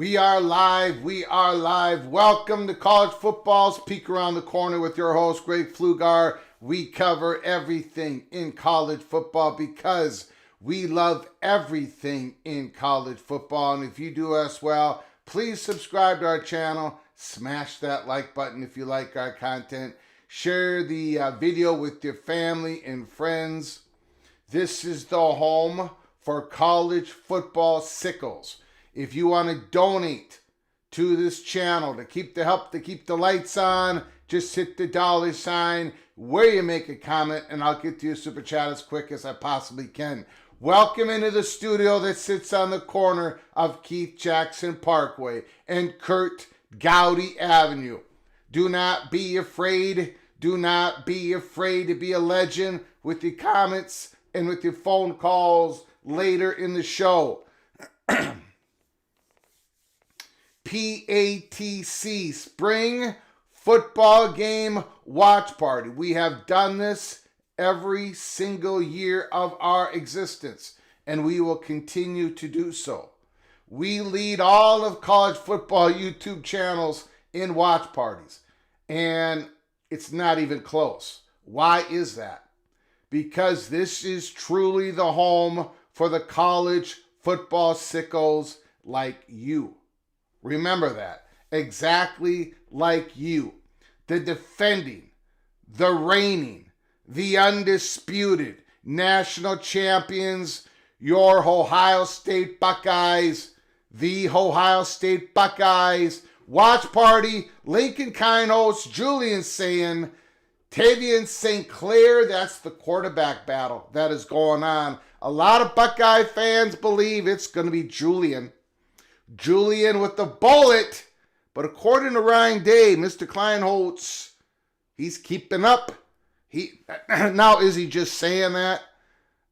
We are live. We are live. Welcome to College Football's Peek Around the Corner with your host, Greg Pflugar. We cover everything in college football because we love everything in college football. And if you do us well, please subscribe to our channel. Smash that like button if you like our content. Share the video with your family and friends. This is the home for college football sickles. If you want to donate to this channel to keep the lights on, just hit the $sign where you make a comment, and I'll get to your super chat as quick as I possibly can. Welcome into the studio that sits on the corner of Keith Jackson Parkway and Kurt Gowdy Avenue. Do not be afraid. Do not be afraid to be a legend with your comments and with your phone calls later in the show. PATC Spring Football Game Watch Party. We have done this every single year of our existence, and we will continue to do so. We lead all of college football YouTube channels in watch parties, and it's not even close. Why is that? Because this is truly the home for the college football sickos like you. Remember that. Exactly like you. The defending, the reigning, the undisputed national champions, your Ohio State Buckeyes, the Ohio State Buckeyes. Watch party, Lincoln Kinos, Julian Sayin, Tavian St. Clair. That's the quarterback battle that is going on. A lot of Buckeye fans believe it's going to be Julian with the bullet. But according to Ryan Day, Mr. Kleinholtz, he's keeping up. Now, is he just saying that?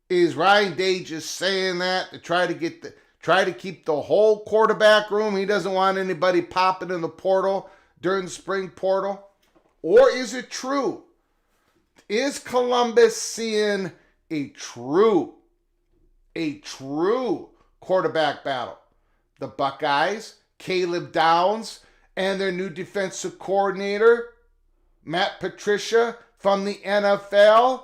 Is Ryan Day just saying that to try to keep the whole quarterback room? He doesn't want anybody popping in the portal during the spring portal? Or is it true? Is Columbus seeing a true quarterback battle? The Buckeyes, Caleb Downs, and their new defensive coordinator, Matt Patricia from the NFL.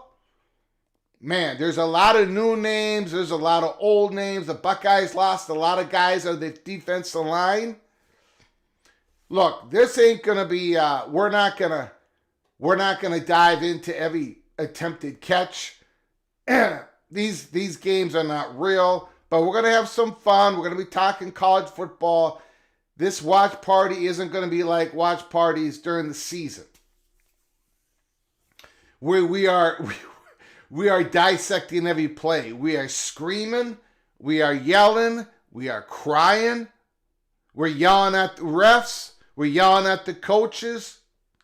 Man, there's a lot of new names. There's a lot of old names. The Buckeyes lost a lot of guys on the defensive line. Look, this ain't gonna be. We're not gonna dive into every attempted catch. These games are not real. But we're going to have some fun. We're going to be talking college football. This watch party isn't going to be like watch parties during the season, where we are dissecting every play. We are screaming. We are yelling. We are crying. We're yelling at the refs. We're yelling at the coaches.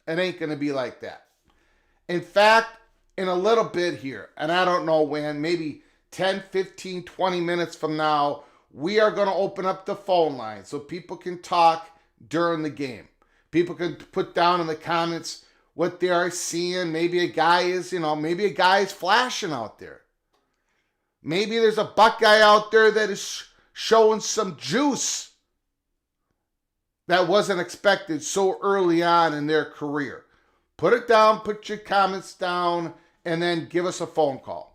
It ain't going to be like that. In fact, in a little bit here, and I don't know when, maybe 10, 15, 20 minutes from now, we are going to open up the phone line so people can talk during the game. People can put down in the comments what they are seeing. Maybe a guy is flashing out there. Maybe there's a Buckeye out there that is showing some juice that wasn't expected so early on in their career. Put it down, put your comments down, and then give us a phone call.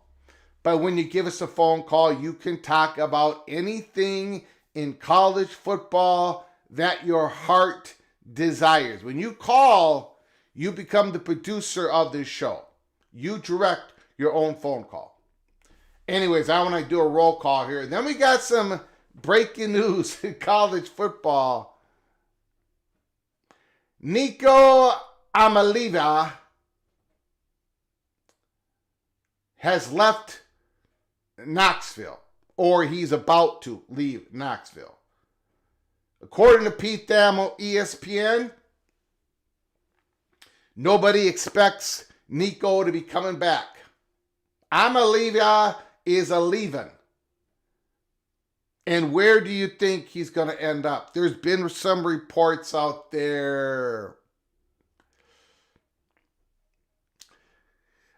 But when you give us a phone call, you can talk about anything in college football that your heart desires. When you call, you become the producer of this show. You direct your own phone call. Anyways, I want to do a roll call here. Then we got some breaking news in college football. Nico Iamaleava has left Knoxville, or he's about to leave Knoxville. According to Pete Thamel, ESPN, nobody expects Nico to be coming back. Iamaleava is a leaving. And where do you think he's going to end up? There's been some reports out there.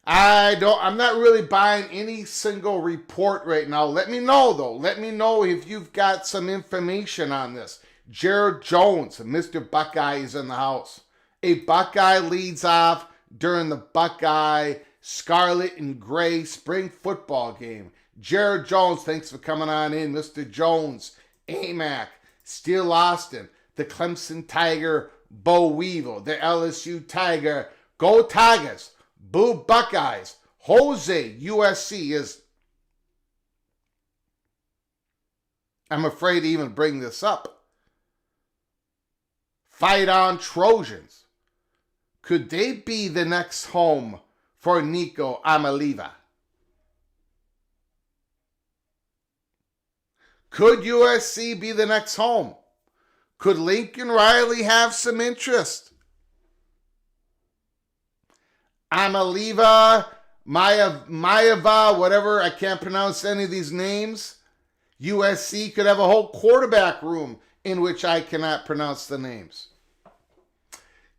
I'm not really buying any single report right now. Let me know, though. Let me know if you've got some information on this. Jared Jones, Mr. Buckeye, is in the house. A Buckeye leads off during the Buckeye Scarlet and Gray spring football game. Jared Jones, thanks for coming on in. Mr. Jones, AMAC, Steel Austin, the Clemson Tiger, Bo Weevil, the LSU Tiger, Go Tigers, Boo Buckeyes, Jose, USC is, I'm afraid to even bring this up. Fight on Trojans. Could they be the next home for Nico Iamaleava? Could USC be the next home? Could Lincoln Riley have some interest? Iamaleava, Maeva, whatever, I can't pronounce any of these names. USC could have a whole quarterback room in which I cannot pronounce the names.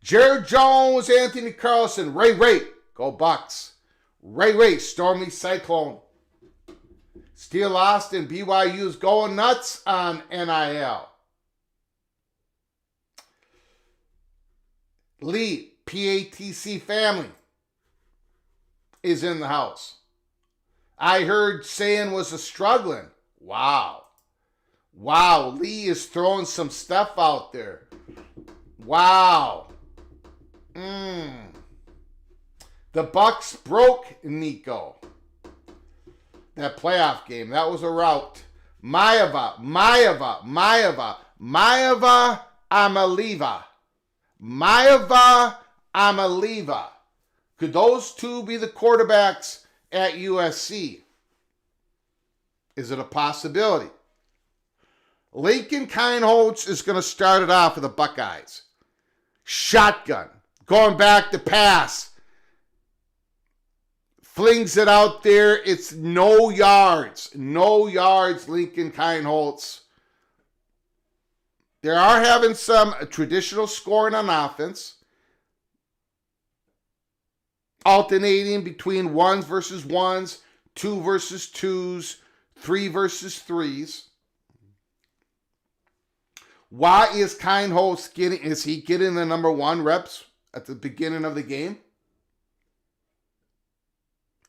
Jared Jones, Anthony Carlson, Ray, go Bucks. Ray, Stormy Cyclone. Steel Austin, BYU's going nuts on NIL. Lee, PATC family, is in the house. I heard saying was a struggling. Wow, Lee is throwing some stuff out there. Wow. The Bucks broke Nico. That playoff game, that was a rout. Maeva, Iamaleava. Could those two be the quarterbacks at USC? Is it a possibility? Lincoln Kienholz is going to start it off for the Buckeyes. Shotgun. Going back to pass. Flings it out there. It's no yards. Lincoln Kienholz. They are having some traditional scoring on offense. Alternating between ones versus ones, two versus twos, three versus threes. Why is Kienholz getting the number one reps at the beginning of the game?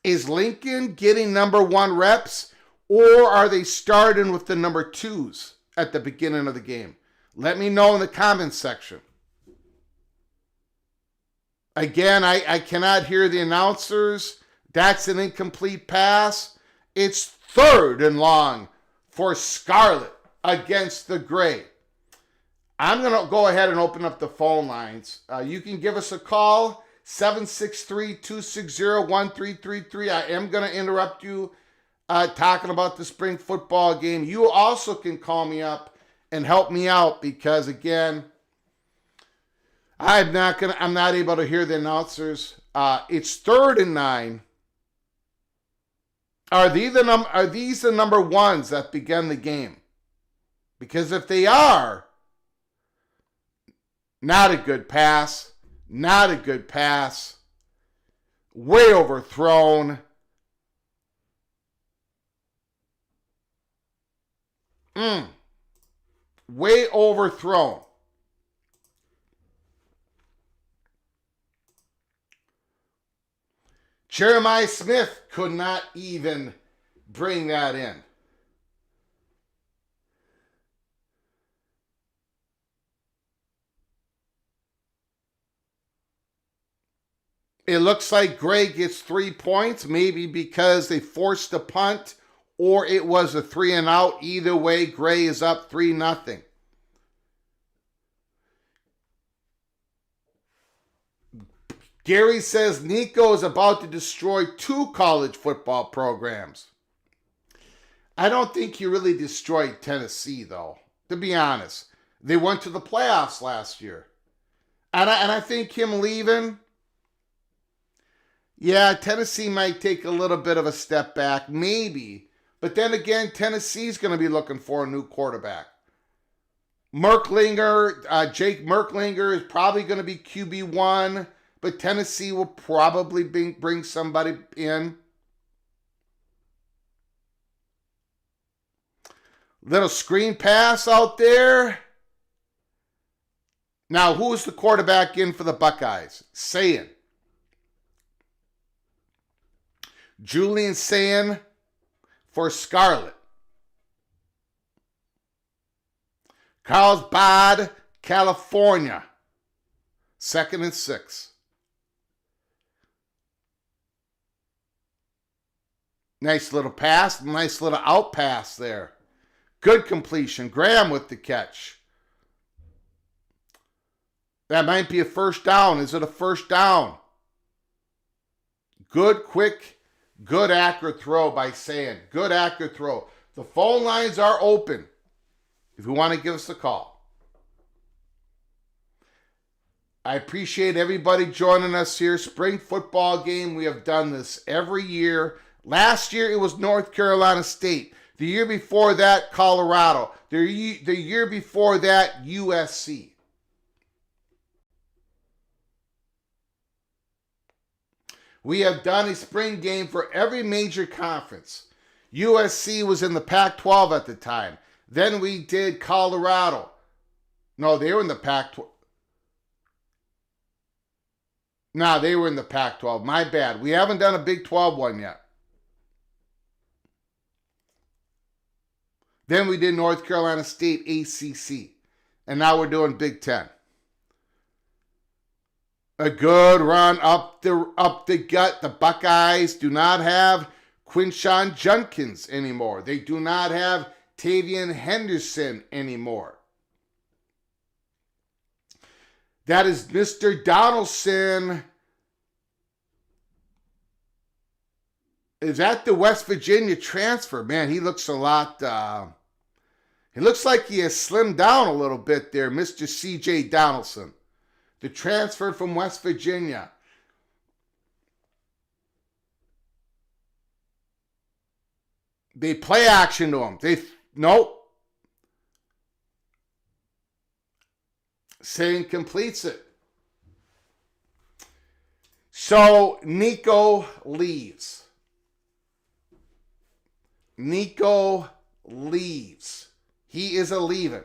Is Lincoln getting number one reps, or are they starting with the number twos at the beginning of the game? Let me know in the comments section. Again, I cannot hear the announcers. That's an incomplete pass. It's 3rd and long for Scarlet against the Gray. I'm going to go ahead and open up the phone lines. You can give us a call, 763-260-1333. I am going to interrupt you talking about the spring football game. You also can call me up and help me out because, again, I'm not able to hear the announcers. It's 3rd and 9. Are these the number ones that began the game? Because if they are, not a good pass. Way overthrown. Way overthrown. Jeremiah Smith could not even bring that in. It looks like Gray gets 3 points, maybe because they forced a punt or it was a 3 and out. Either way, Gray is up 3-0. Gary says Nico is about to destroy 2 college football programs. I don't think he really destroyed Tennessee, though, to be honest. They went to the playoffs last year. And I think him leaving, yeah, Tennessee might take a little bit of a step back, maybe. But then again, Tennessee's going to be looking for a new quarterback. Jake Merklinger is probably going to be QB1, but Tennessee will probably bring somebody in. Little screen pass out there. Now, who is the quarterback in for the Buckeyes? Sayin. Julian Sayin for Scarlet. Carlsbad, California. 2nd and 6. Nice little pass, nice little out pass there. Good completion. Graham with the catch. That might be a first down. Is it a first down? Good, quick, good, accurate throw by Sayin. Good, accurate throw. The phone lines are open if you want to give us a call. I appreciate everybody joining us here. Spring football game. We have done this every year. Last year, it was North Carolina State. The year before that, Colorado. The year before that, USC. We have done a spring game for every major conference. USC was in the Pac-12 at the time. Then we did Colorado. No, they were in the Pac-12. No, they were in the Pac-12. My bad. We haven't done a Big 12 one yet. Then we did North Carolina State ACC. And now we're doing Big 10. A good run up the gut. The Buckeyes do not have Quinshawn Judkins anymore. They do not have Tavian Henderson anymore. That is Mr. Donaldson. Is that the West Virginia transfer? Man, he looks a lot... he looks like he has slimmed down a little bit there, Mr. C.J. Donaldson. The transfer from West Virginia. They play action to him. Nope. Sayin completes it. So Nico leaves. Nico leaves. He is a leaving.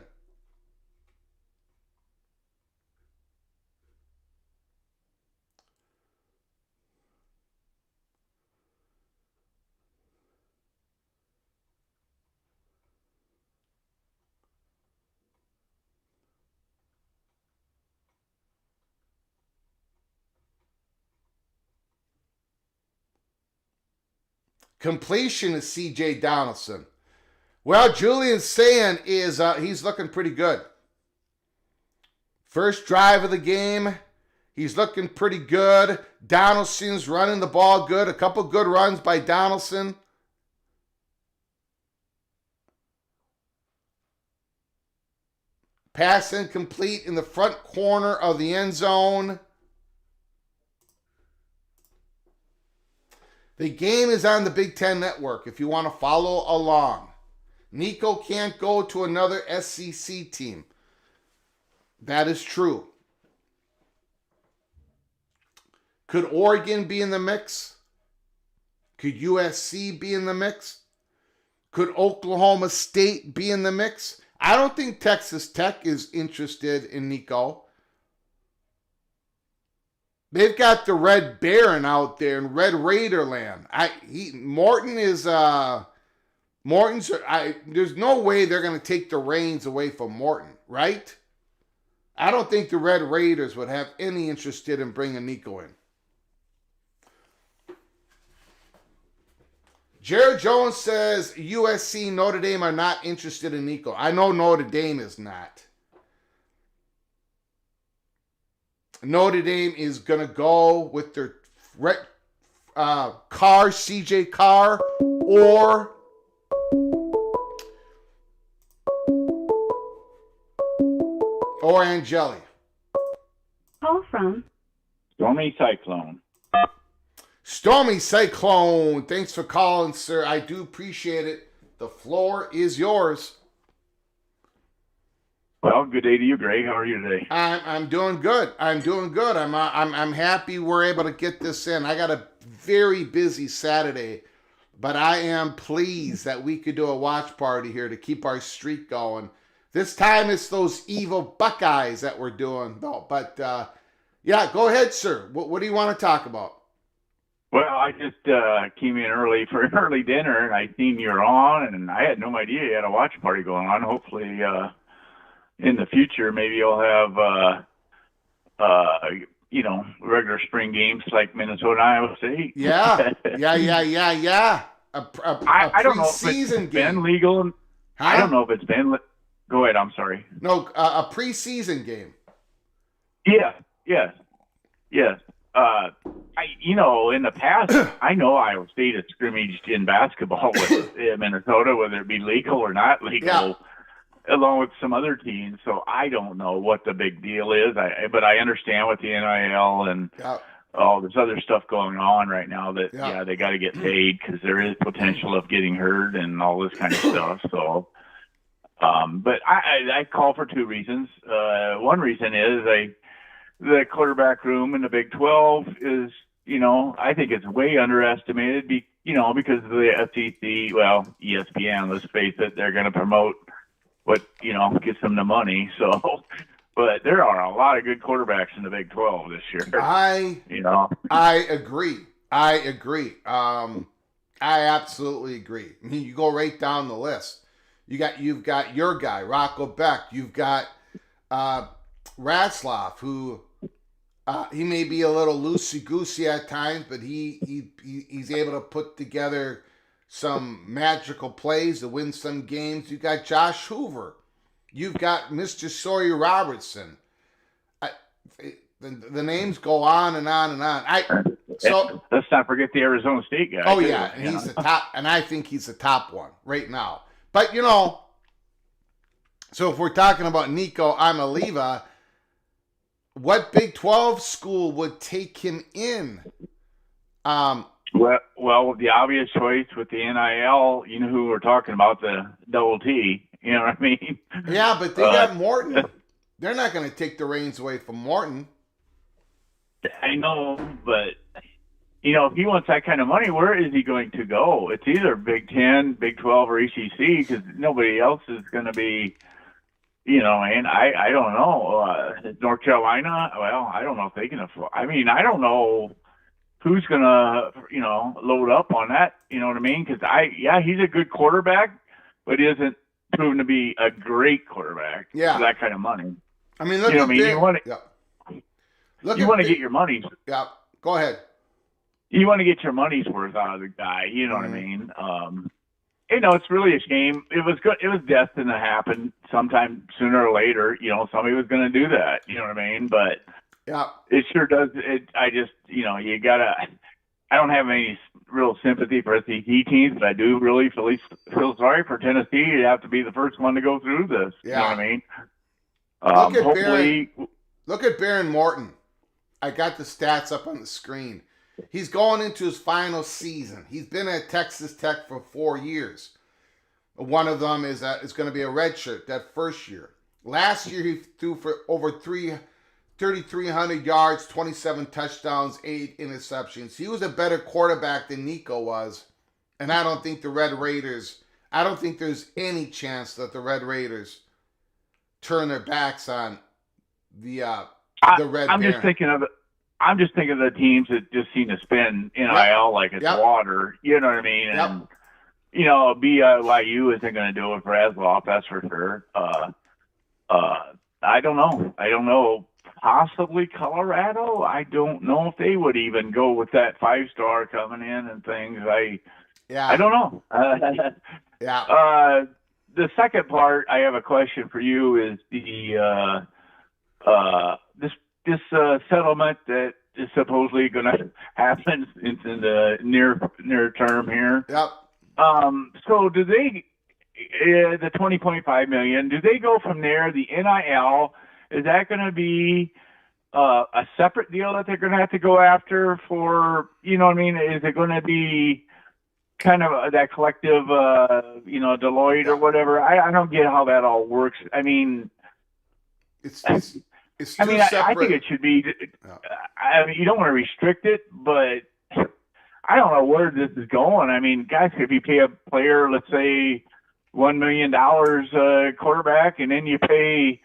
Completion is C.J. Donaldson. Well, Julian Sayin is he's looking pretty good. First drive of the game, he's looking pretty good. Donaldson's running the ball good. A couple good runs by Donaldson. Pass incomplete in the front corner of the end zone. The game is on the Big Ten Network if you want to follow along. Nico can't go to another SEC team. That is true. Could Oregon be in the mix? Could USC be in the mix? Could Oklahoma State be in the mix? I don't think Texas Tech is interested in Nico. They've got the Red Baron out there in Red Raider land. There's no way they're going to take the reins away from Morton, right? I don't think the Red Raiders would have any interest in bringing Nico in. Jared Jones says USC, Notre Dame are not interested in Nico. I know Notre Dame is not. Notre Dame is going to go with their Carr, CJ Carr, or Angeli. Call from Stormy Cyclone. Stormy Cyclone. Thanks for calling, sir. I do appreciate it. The floor is yours. Well, good day to you, Greg. How are you today? I'm doing good. I'm happy we're able to get this in. I got a very busy Saturday, but I am pleased that we could do a watch party here to keep our streak going. This time it's those evil Buckeyes that we're doing, though. But, yeah, go ahead, sir. What do you want to talk about? Well, I just came in early for an early dinner, and I seen you were on, and I had no idea you had a watch party going on. Hopefully, in the future, maybe you'll have, regular spring games like Minnesota, Iowa State. Yeah. I don't know if it's game. been legal. Huh? I don't know if it's been. Go ahead. I'm sorry. No, a preseason game. Yeah. Yes. In the past, I know Iowa State has scrimmaged in basketball with Minnesota, whether it be legal or not legal, along with some other teams. So I don't know what the big deal is. But I understand with the NIL and all this other stuff going on right now that, they got to get paid because there is potential of getting hurt and all this kind of stuff. So, but I call for two reasons. One reason is the quarterback room in the Big 12 is, I think it's way underestimated, because of the FCC, ESPN, let's face it, they're going to promote what, gets them the money. So, but there are a lot of good quarterbacks in the Big 12 this year. I agree. I absolutely agree. I mean, you go right down the list. You've got your guy, Rocco Beck. You've got Ratzlaff, who he may be a little loosey-goosey at times, but he's able to put together some magical plays to win some games. You've got Josh Hoover. You've got Mr. Sawyer Robertson. The names go on and on and on. So let's not forget the Arizona State guy. Oh, yeah, and he's the top, and I think he's the top one right now. But, so if we're talking about Nico Iamaleava, what Big 12 school would take him in? Well, the obvious choice with the NIL, who we're talking about, the double T, you know what I mean? Yeah, but they got Morton. They're not going to take the reins away from Morton. I know, but, if he wants that kind of money, where is he going to go? It's either Big 10, Big 12, or ACC, because nobody else is going to be... and I don't know. North Carolina, I don't know if they can afford. I mean, I don't know who's going to, load up on that. You know what I mean? Because he's a good quarterback, but he isn't proven to be a great quarterback for that kind of money. I mean, look at you want to get your money's. Yeah, go ahead. You want to get your money's worth out of the guy. You know what I mean? It's really a shame. It was good. It was destined to happen sometime sooner or later. Somebody was going to do that. You know what I mean? But it sure does. I just, you gotta. I don't have any real sympathy for SEC teams, but I do really feel sorry for Tennessee. You have to be the first one to go through this. You know what I mean? Look at Baron Morton. I got the stats up on the screen. He's going into his final season. He's been at Texas Tech for 4 years. One of them is going to be a redshirt that first year. Last year, he threw for over 3,300 yards, 27 touchdowns, 8 interceptions. He was a better quarterback than Nico was. And I don't think there's any chance that the Red Raiders turn their backs on the Red I'm Baron. I'm just thinking of the teams that just seem to spend NIL like it's water. You know what I mean? And, BYU isn't going to do it for Asloff, that's for sure. I don't know. Possibly Colorado. I don't know if they would even go with that 5-star coming in and things. I don't know. The second part, I have a question for you, is the this settlement that is supposedly going to happen in the near term here. Yep. So do they, the $20.5 million, do they go from there? The NIL, is that going to be a separate deal that they're going to have to go after for, you know what I mean? Is it going to be kind of that collective, Deloitte or whatever? I don't get how that all works. I mean, it's separate. I think it should be. I mean, you don't want to restrict it, but I don't know where this is going. I mean, guys, if you pay a player, let's say $1 million quarterback, and then you pay,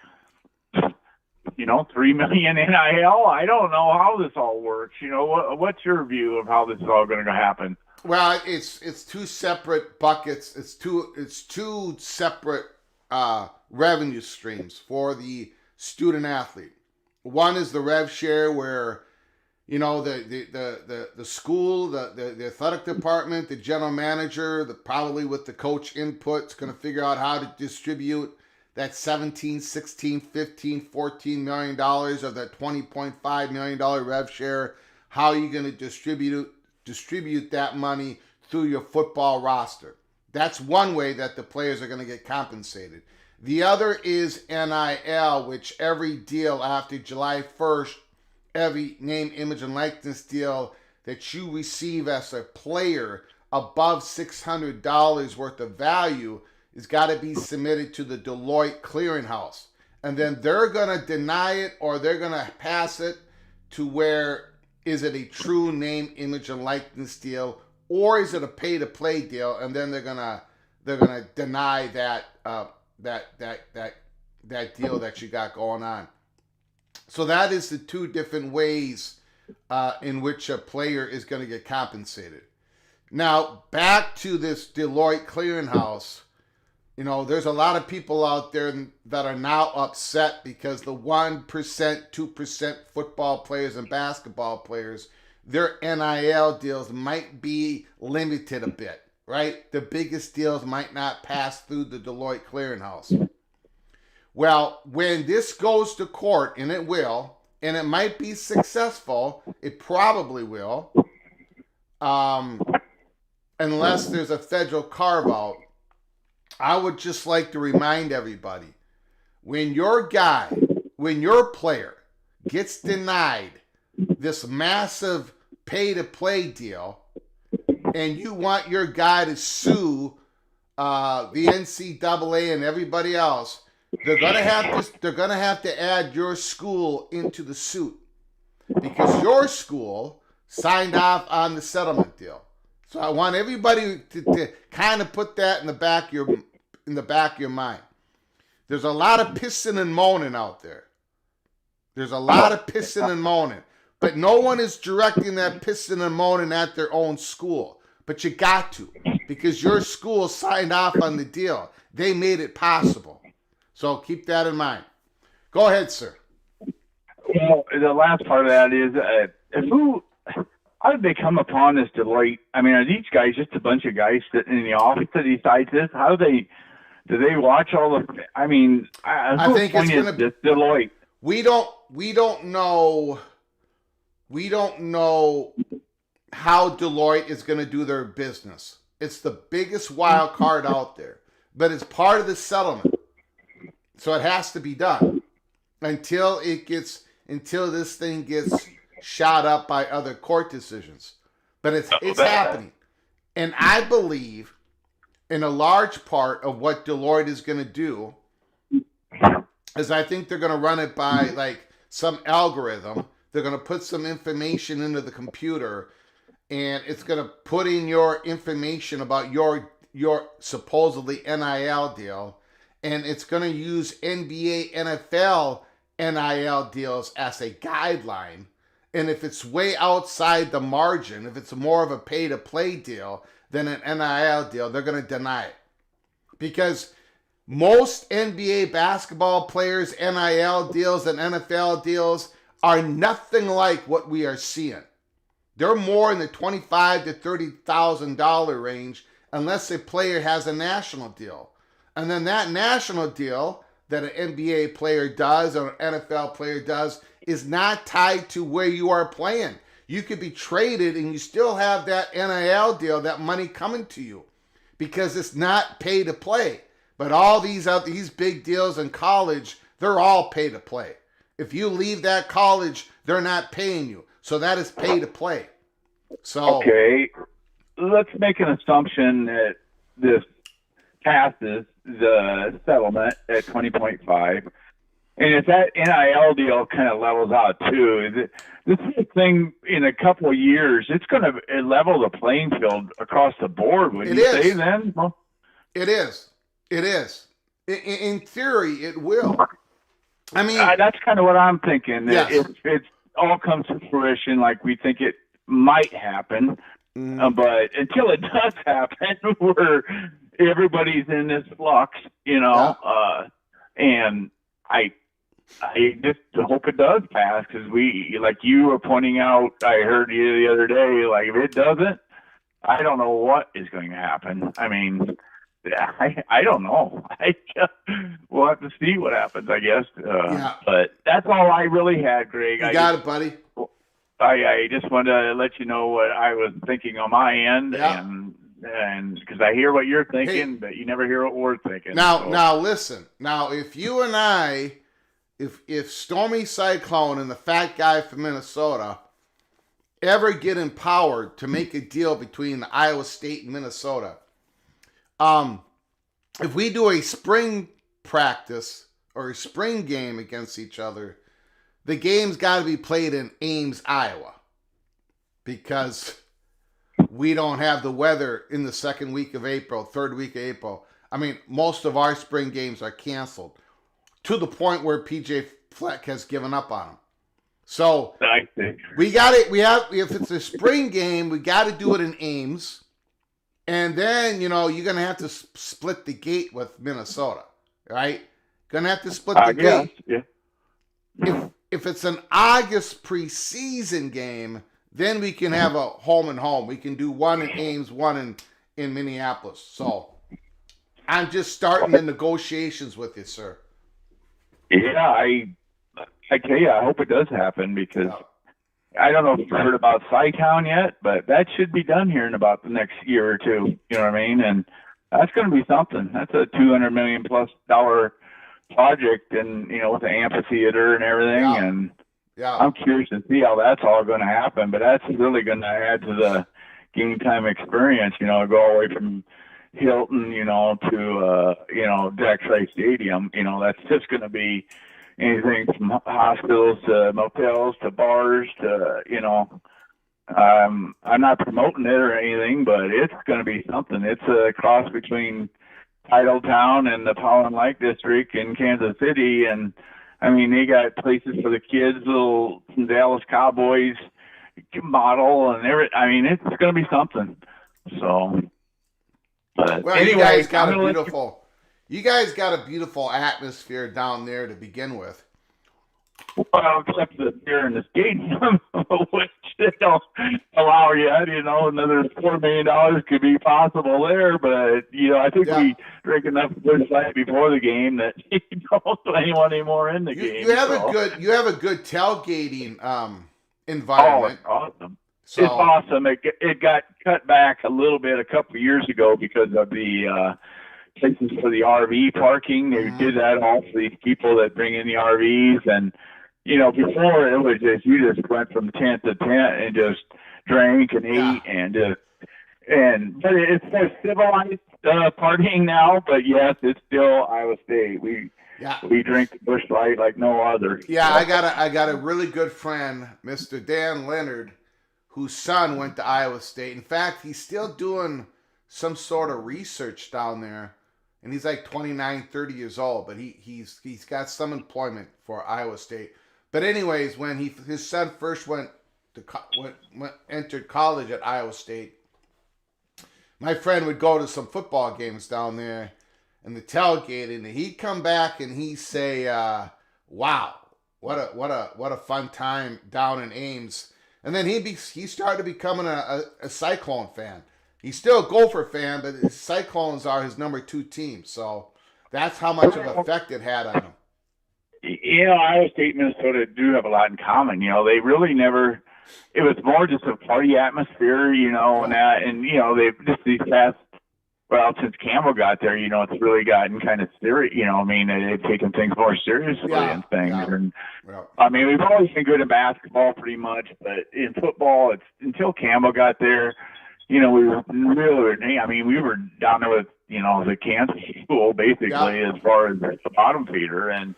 $3 million NIL. I don't know how this all works. What's your view of how this is all going to happen? Well, it's two separate buckets. It's two separate revenue streams for the student athlete. One is the rev share, where the school, the athletic department, the general manager, probably with the coach input, is going to figure out how to distribute that 17, 16, 15, 14 million dollars of that $20.5 million rev share. How are you going to distribute that money through your football roster? That's one way that the players are going to get compensated. The other is NIL, which every deal after July 1st, every name, image, and likeness deal that you receive as a player above $600 worth of value has got to be submitted to the Deloitte clearinghouse. And then they're going to deny it, or they're going to pass it to where, is it a true name, image, and likeness deal, or is it a pay-to-play deal? And then they're gonna deny that deal that you got going on. So that is the two different ways in which a player is going to get compensated. Now, back to this Deloitte clearinghouse. There's a lot of people out there that are now upset because the 1%, 2% football players and basketball players, their NIL deals might be limited a bit, right? The biggest deals might not pass through the Deloitte clearinghouse. Well, when this goes to court, and it will, and it might be successful, it probably will, unless there's a federal carve-out, I would just like to remind everybody, when your player gets denied this massive pay-to-play deal, and you want your guy to sue the NCAA and everybody else, they're gonna have to add your school into the suit, because your school signed off on the settlement deal. So I want everybody to kind of put that in the back of your mind. There's a lot of pissing and moaning out there. There's a lot of pissing and moaning, but no one is directing that pissing and moaning at their own school. But you got to, because your school signed off on the deal. They made it possible. So keep that in mind. Go ahead, sir. Well, the last part of that is, how did they come upon this Deloitte? I mean, are these guys just a bunch of guys sitting in the office that decide this? Do they watch all the? I mean, I think it's going to be Deloitte. We don't know how Deloitte is going to do their business. It's the biggest wild card out there, but it's part of the settlement, so it has to be done until this thing gets shot up by other court decisions. But it's happening. And I believe in a large part of what Deloitte is going to do is I think they're going to run it by like some algorithm. They're going to put some information into the computer, and it's going to put in your information about your supposedly NIL deal, and it's going to use NBA, NFL NIL deals as a guideline. And if it's way outside the margin, if it's more of a pay-to-play deal than an NIL deal, they're going to deny it. Because most NBA basketball players' NIL deals and NFL deals are nothing like what we are seeing. They're more in the $25,000 to $30,000 range unless a player has a national deal. And then that national deal that an NBA player does or an NFL player does is not tied to where you are playing. You could be traded and you still have that NIL deal, that money coming to you, because it's not pay to play. But all these big deals in college, they're all pay to play. If you leave that college, they're not paying you. So that is pay to play. So okay, let's make an assumption that this passes the settlement at 20.5. And if that NIL deal kind of levels out too, this whole thing in a couple of years, it's going to level the playing field across the board. Would you say then? It is. It is. In theory, it will. I mean, that's kind of what I'm thinking. Yes. If it all comes to fruition like we think it might happen, but until it does happen, where everybody's in this flux, and I just hope it does pass, because we, like you were pointing out, I heard you the other day, like if it doesn't, I don't know what is going to happen. I mean, I don't know. We'll have to see what happens, I guess. But that's all I really had, Greg. You got it, buddy. I just wanted to let you know what I was thinking on my end, and because I hear what you're thinking, but you never hear what we're thinking. Now listen. Now, if you and I, if Stormy Cyclone and the fat guy from Minnesota ever get empowered to make a deal between Iowa State and Minnesota, if we do a spring practice or a spring game against each other, the game's got to be played in Ames, Iowa, because we don't have the weather in the second week of April, third week of April. I mean, most of our spring games are canceled to the point where PJ Fleck has given up on them. So we got it. If it's a spring game, we got to do it in Ames. And then, you're going to have to split the gate with Minnesota, right? Going to have to split the gate. Yeah. If it's an August preseason game, then we can have a home and home. We can do one in Ames, one in Minneapolis. So I'm just starting the negotiations with you, sir. Yeah, I tell you, I hope it does happen, because I don't know if you've heard about Cytown yet, but that should be done here in about the next year or two. You know what I mean? And that's going to be something. That's a $200 million+ project, and with the amphitheater and everything. And I'm curious to see how that's all going to happen. But that's really going to add to the game time experience. Go all the way from Hilton, to Dexray Stadium. That's just going to be anything from hospitals to motels to bars to, I'm not promoting it or anything, but it's going to be something. It's a cross between Titletown and the Pollen Lake District in Kansas City. And, I mean, they got places for the kids, little Dallas Cowboys model and everything. I mean, it's going to be something. So, but well, anyway, you guys got a beautiful atmosphere down there to begin with. Well, except that they're in the stadium, which they don't allow yet. Another $4 million could be possible there. But, I think we drank enough Busch Light before the game that you don't put anyone anymore in the game. You have a good tailgating environment. Oh, it's awesome. So, it's awesome. It got cut back a little bit a couple of years ago because of the places for the RV parking. They did that all for these people that bring in the RVs. And, before it was just, you just went from tent to tent and just drank and ate but it's more civilized partying now. But yes, it's still Iowa State. We drink Busch Light like no other. Yeah, I got a really good friend, Mr. Dan Leonard, whose son went to Iowa State. In fact, he's still doing some sort of research down there. And he's like 29, 30 years old, but he's got some employment for Iowa State. But anyways, when his son first entered college at Iowa State, my friend would go to some football games down there and the tailgate, and he'd come back and he'd say, "Wow, what a fun time down in Ames." And then he started becoming a Cyclone fan. He's still a Gopher fan, but his Cyclones are his number 2 team. So that's how much of an effect it had on him. Iowa State and Minnesota do have a lot in common. They really never. It was more just a party atmosphere, and that, and they've just these past. Well, since Campbell got there, it's really gotten kind of serious. They've taken things more seriously and things. Yeah. And I mean, we've always been good in basketball, pretty much, but in football, it's until Campbell got there. We were really. I mean, we were down there with the Kansas school basically as far as the bottom feeder, and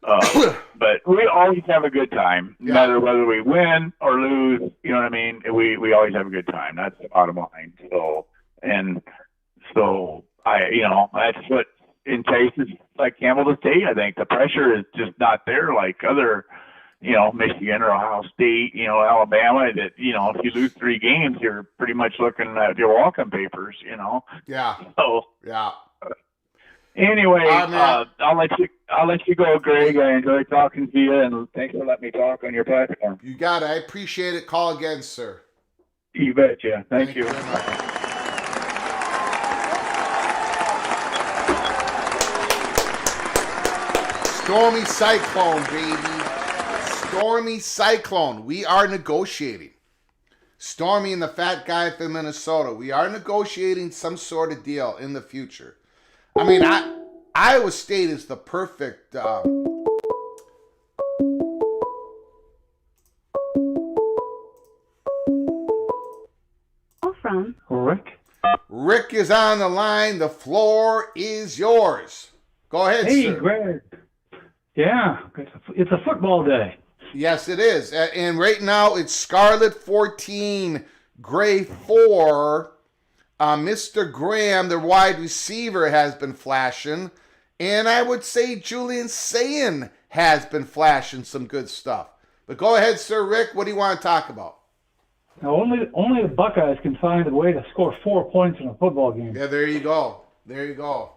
but we always have a good time, no matter whether we win or lose. You know what I mean? We always have a good time. That's the bottom line. So I that's what entices like Campbell to stay. I think the pressure is just not there like other, Michigan or Ohio State, Alabama, that, if you lose 3 games, you're pretty much looking at your welcome papers, Yeah. So, Yeah. anyway, I'll let you go, Greg. I enjoyed talking to you, and thanks for letting me talk on your platform. You got it. I appreciate it. Call again, sir. You betcha. Thank you. Very much. Stormy cyclone, baby. Stormy cyclone. We are negotiating. Stormy and the fat guy from Minnesota. We are negotiating some sort of deal in the future. I mean, Iowa State is the perfect. Call from Rick? Rick is on the line. The floor is yours. Go ahead, Hey, sir. Greg. Yeah, it's a football day. Yes, it is. And right now it's Scarlet 14, Gray 4. Mr. Graham, the wide receiver, has been flashing. And I would say Julian Sayin has been flashing some good stuff. But go ahead, Sir Rick. What do you want to talk about? Now, only the Buckeyes can find a way to score 4 points in a football game. Yeah, there you go. There you go.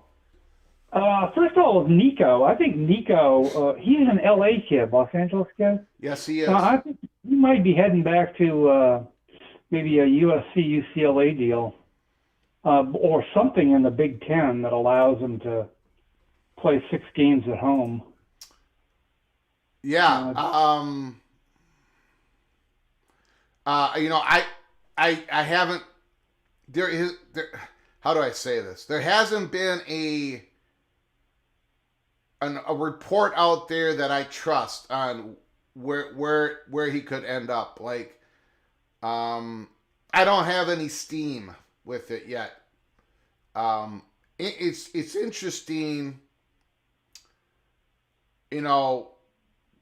First of all, Nico. I think Nico, he's an L.A. kid, Los Angeles kid. Yes, he is. I think he might be heading back to maybe a USC, UCLA deal or something in the Big Ten that allows him to play 6 games at home. Yeah. I haven't. How do I say this? There hasn't been a report out there that I trust on where he could end up. Like, I don't have any steam with it yet. It's interesting.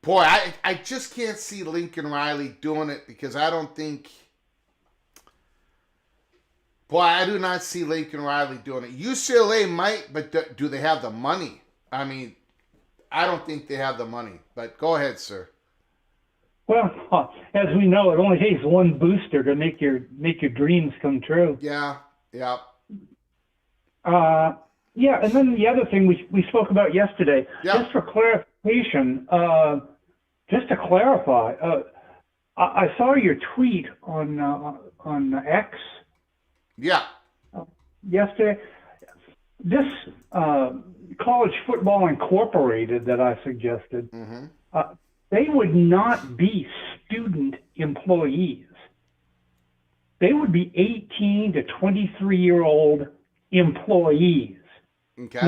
Boy, I just can't see Lincoln Riley doing it because I don't think. Boy, I do not see Lincoln Riley doing it. UCLA might, but do they have the money? I mean, I don't think they have the money. But go ahead, sir. Well, as we know, it only takes one booster to make your dreams come true. Yeah. Yeah, and then the other thing we spoke about yesterday, just for clarification, just to clarify, I saw your tweet on X. Yeah. Yesterday. This College Football Incorporated that I suggested, they would not be student employees. They would be 18 to 23-year-old employees. Okay.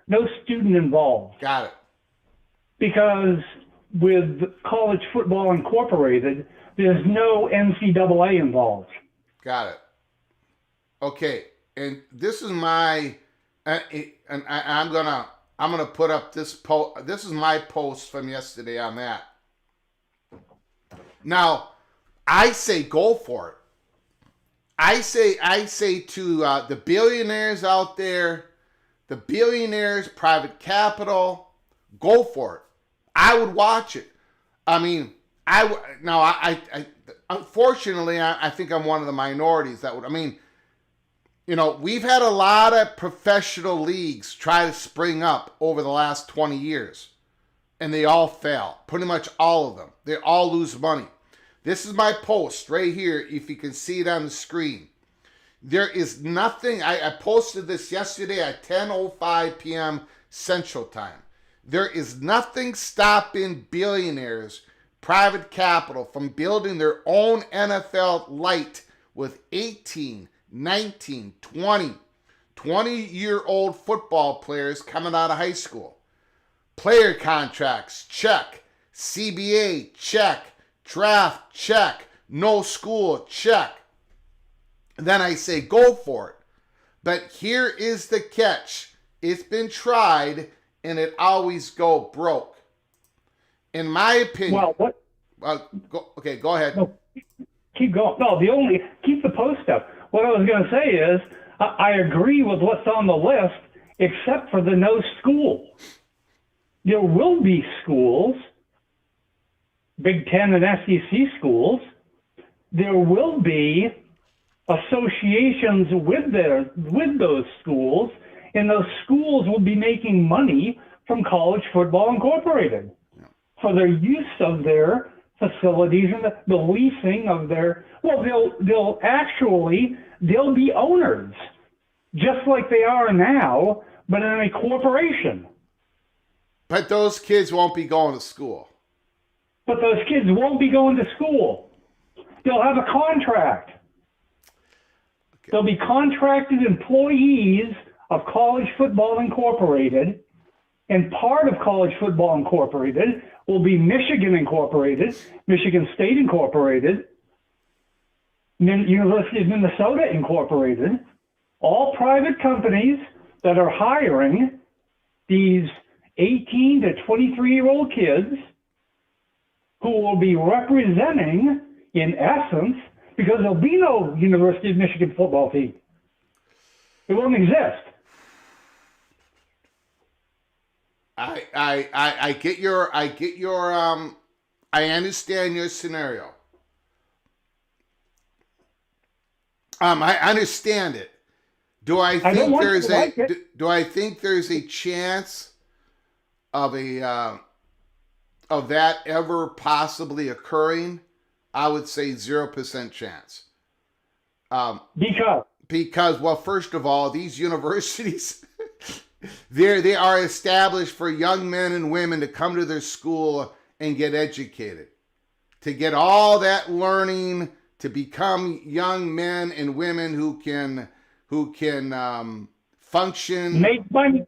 No student involved. Got it. Because with College Football Incorporated, there's no NCAA involved. Got it. Okay, and this is my, and I'm gonna put up this post. This is my post from yesterday on that. Now, I say go for it. I say to the billionaires out there, the billionaires, private capital, go for it. I would watch it. I mean, unfortunately, I think I'm one of the minorities that would. I mean, we've had a lot of professional leagues try to spring up over the last 20 years, and they all fail. Pretty much all of them. They all lose money. This is my post right here, if you can see it on the screen. There is nothing. I posted this yesterday at 10:05 p.m. Central Time. There is nothing stopping billionaires, private capital, from building their own NFL light with 18, 19, 20-year-old football players coming out of high school. Player contracts, check. CBA, check. Draft, check. No school, check. And then I say go for it. But here is the catch. It's been tried, and it always go broke. In my opinion. Well, what? Go ahead. No, keep going. No, keep the post up. What I was going to say is, I agree with what's on the list, except for the no school. There will be schools, Big Ten and SEC schools. There will be associations with those schools, and those schools will be making money from College Football Incorporated for their use of their facilities and the leasing of their. Well, they'll be owners, just like they are now, but in a corporation. But those kids won't be going to school. But those kids won't be going to school. They'll have a contract. Okay. They'll be contracted employees of College Football Incorporated, and part of College Football Incorporated will be Michigan Incorporated, Michigan State Incorporated, University of Minnesota Incorporated, all private companies that are hiring these 18 to 23-year-old kids who will be representing, in essence, because there'll be no University of Michigan football team. It won't exist. I get your I understand your scenario. I understand it. Do I think do I think there's a chance of that ever possibly occurring? I would say 0% chance. Because, well, first of all, these universities, they are established for young men and women to come to their school and get educated, to get all that learning, to become young men and women who can function. Make money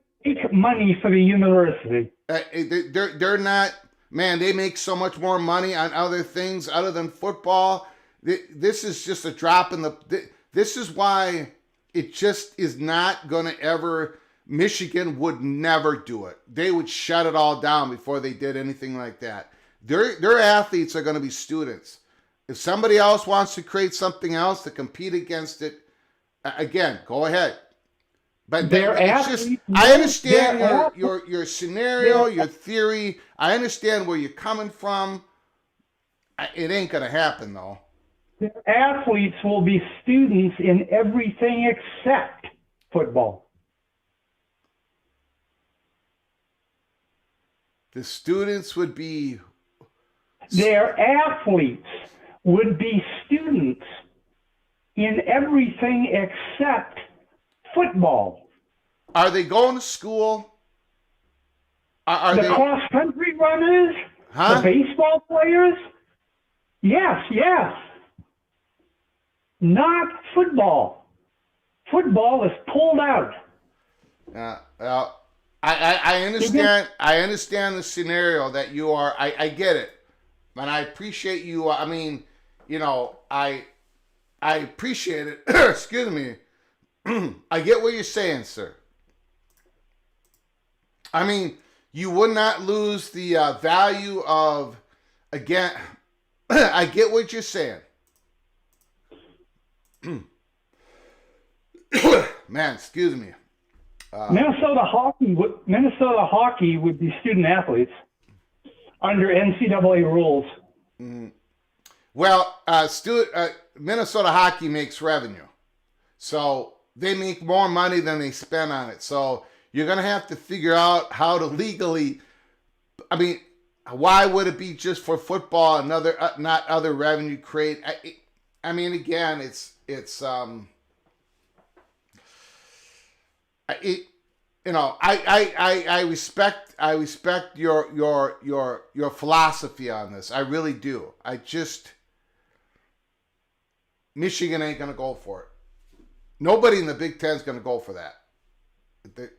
for the university. They're not, man, they make so much more money on other things other than football. This is just a drop in the, this is why it just is not going to ever, Michigan would never do it. They would shut it all down before they did anything like that. Their athletes are going to be students. If somebody else wants to create something else to compete against it, again, go ahead. But it's just, I understand your scenario, your theory. I understand where you're coming from. It ain't going to happen, though. Their athletes will be students in everything except football. The students would be... Their athletes would be students in everything except football. Are they going to school? Are the they cross-country runners? Huh? The baseball players? Yes. Not football. Football is pulled out. I understand. I understand the scenario that you are. I get it, and I appreciate you. I mean, I appreciate it. Excuse me. I get what you're saying, sir. I mean, you would not lose the value of, again, I get what you're saying. Man, excuse me. Minnesota hockey would be student athletes under NCAA rules. Mm-hmm. Well, Minnesota hockey makes revenue. So they make more money than they spend on it. So you're going to have to figure out how to legally, I mean, why would it be just for football, not other revenue create? I mean, again, I respect your philosophy on this. I really do. Michigan ain't going to go for it. Nobody in the Big Ten is going to go for that.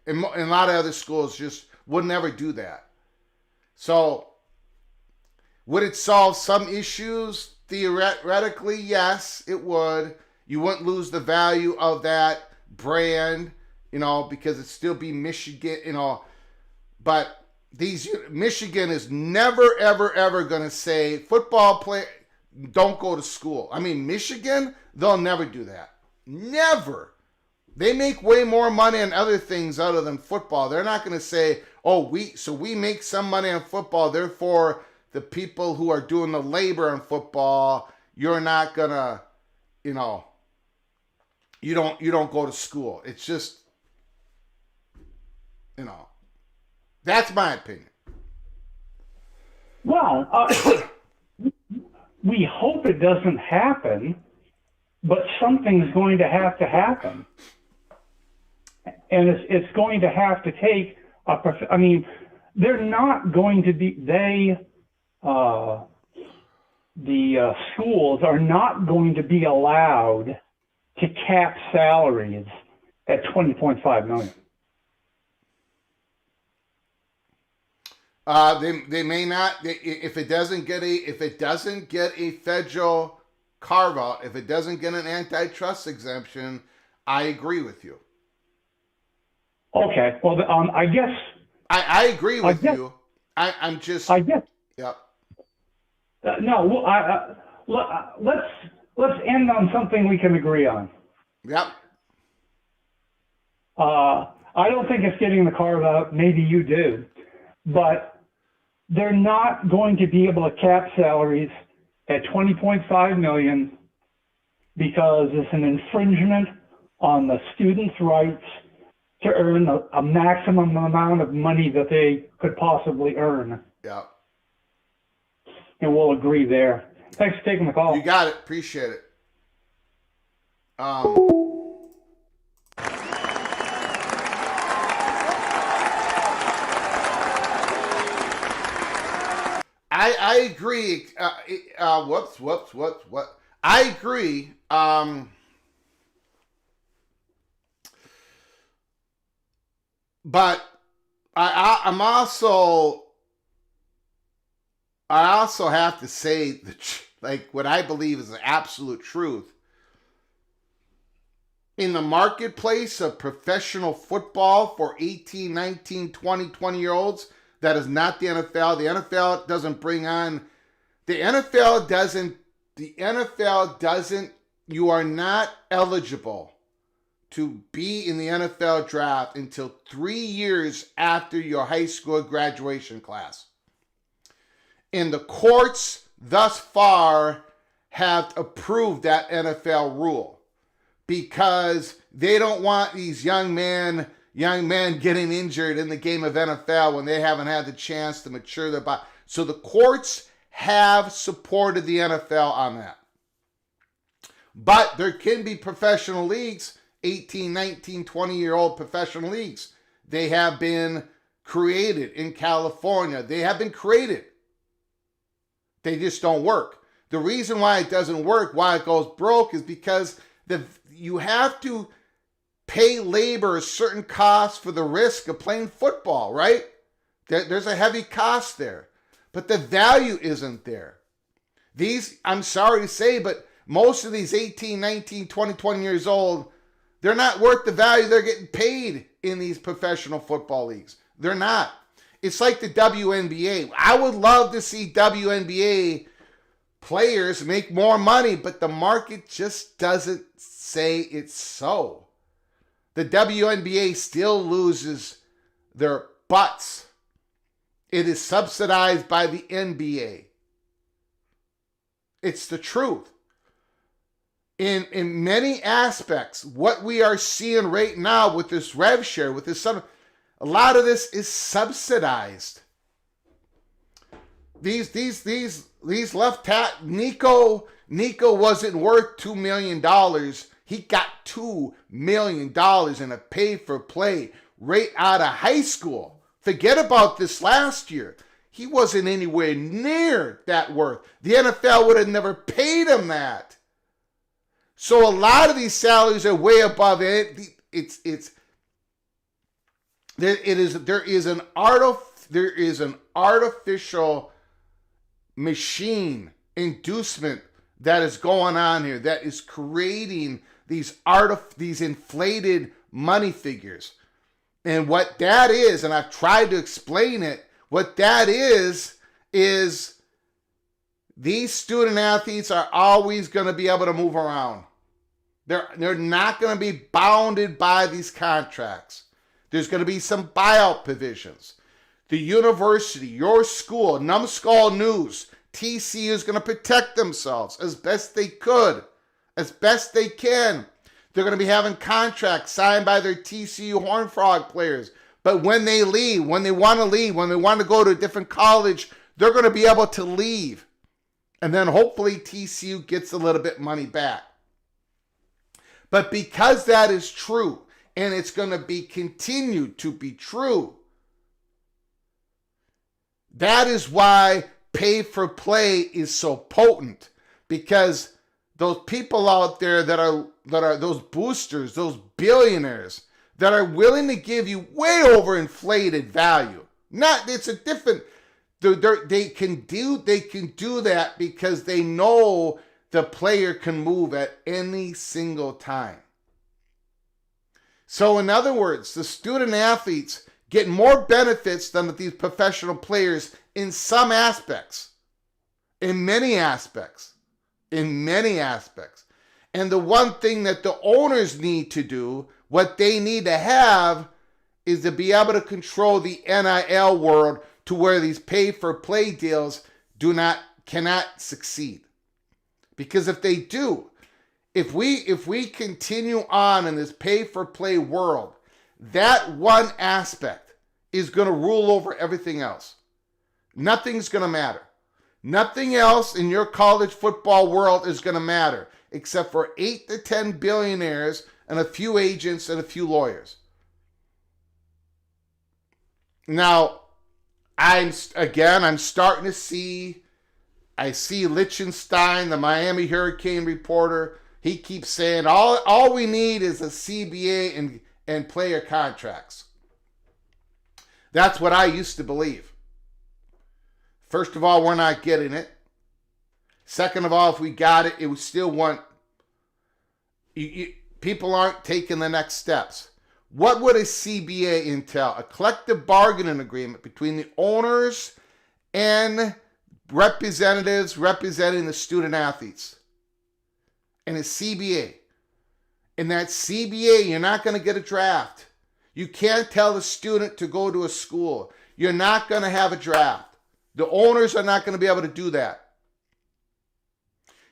And a lot of other schools just would never do that. So, would it solve some issues? Theoretically, yes, it would. You wouldn't lose the value of that brand, because it'd still be Michigan, But Michigan is never, ever, ever going to say, football play, don't go to school. I mean, Michigan, they'll never do that. Never. They make way more money on other things other than football. They're not going to say, "Oh, we make some money on football, therefore the people who are doing the labor on football, you're not gonna, you know, you don't go to school." It's just, you know, that's my opinion. Well, we hope it doesn't happen, but something's going to happen. And it's going to have to take they're not going to be, the schools are not going to be allowed to cap salaries at $20.5 million. They may not, if it doesn't get a federal carve out, if it doesn't get an antitrust exemption, I agree with you. Okay, well, I guess I agree with you. I'm just. I guess. Yep. No, let's end on something we can agree on. Yep. I don't think it's getting the carve out. Maybe you do, but they're not going to be able to cap salaries at $20.5 million because it's an infringement on the students' rights to earn a maximum amount of money that they could possibly earn. Yeah. And we'll agree there. Thanks for taking the call. You got it. Appreciate it. I agree. What? I agree. But I also have to say that, like, what I believe is the absolute truth. In the marketplace of professional football for 18, 19, 20-year-olds, that is not the NFL. The NFL doesn't, you are not eligible to be in the NFL draft until 3 years after your high school graduation class. And the courts thus far have approved that NFL rule because they don't want these young men getting injured in the game of NFL when they haven't had the chance to mature their body. So the courts have supported the NFL on that. But there can be professional leagues, 18, 19, 20-year-old professional leagues. They have been created in California. They have been created. They just don't work. The reason why it doesn't work, why it goes broke, is because you have to pay labor a certain cost for the risk of playing football, right? There's a heavy cost there. But the value isn't there. I'm sorry to say, but most of these 18, 19, 20 years old, they're not worth the value they're getting paid in these professional football leagues. They're not. It's like the WNBA. I would love to see WNBA players make more money, but the market just doesn't say it's so. The WNBA still loses their butts. It is subsidized by the NBA. It's the truth. In many aspects, what we are seeing right now with this rev share, with this, a lot of this is subsidized. These left tackle, Nico wasn't worth $2 million. He got $2 million in a pay-for-play right out of high school. Forget about this last year. He wasn't anywhere near that worth. The NFL would have never paid him that. So a lot of these salaries are way above it. There is an artificial machine inducement that is going on here that is creating these inflated money figures. And what that is, and I've tried to explain it, what that is these student athletes are always going to be able to move around. They're not going to be bounded by these contracts. There's going to be some buyout provisions. The university, your school, Numbskull News, TCU is going to protect themselves as best they could, as best they can. They're going to be having contracts signed by their TCU Horned Frog players. But when they leave, when they want to leave, when they want to go to a different college, they're going to be able to leave. And then hopefully TCU gets a little bit money back. But because that is true, and it's going to be continued to be true, that is why pay for play is so potent. Because those people out there that are those boosters, those billionaires that are willing to give you way overinflated value. It's a different. They can do that because they know the player can move at any single time. So in other words, the student athletes get more benefits than these professional players in some aspects, in many aspects. And the one thing that the owners need to do, what they need to have, is to be able to control the NIL world to where these pay-for-play deals cannot succeed. Because if they do, if we continue on in this pay-for-play world, that one aspect is going to rule over everything else. Nothing's going to matter. Nothing else in your college football world is going to matter except for 8 to 10 billionaires and a few agents and a few lawyers. Now, I'm starting to see, I see Lichtenstein, the Miami Hurricane reporter. He keeps saying all we need is a CBA and player contracts. That's what I used to believe. First of all, we're not getting it. Second of all, if we got it, it would still want... people aren't taking the next steps. What would a CBA entail? A collective bargaining agreement between the owners and representatives representing the student athletes. And a CBA. In that CBA, you're not going to get a draft. You can't tell the student to go to a school. You're not going to have a draft. The owners are not going to be able to do that.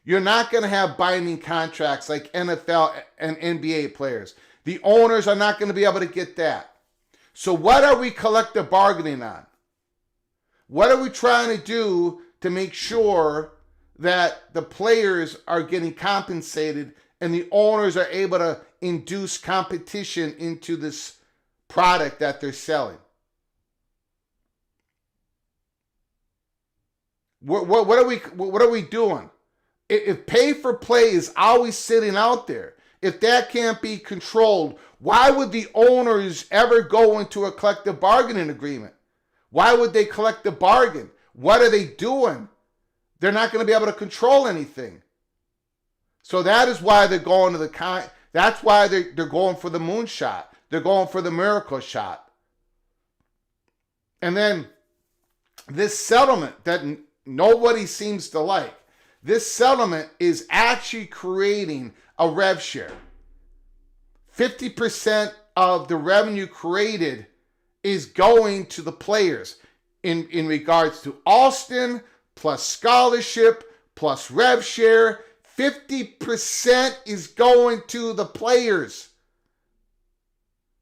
You're not going to have binding contracts like NFL and NBA players. The owners are not going to be able to get that. So what are we collective bargaining on? What are we trying to do to make sure that the players are getting compensated and the owners are able to induce competition into this product that they're selling? What are we doing? If pay for play is always sitting out there, if that can't be controlled, why would the owners ever go into a collective bargaining agreement? Why would they collect the bargain? What are they doing? They're not going to be able to control anything. So that is why they're going to that's why they're going for the moonshot. They're going for the miracle shot. And then this settlement that nobody seems to like, this settlement is actually creating a rev share. 50% of the revenue created is going to the players in regards to Alston, plus scholarship, plus rev share. 50% is going to the players.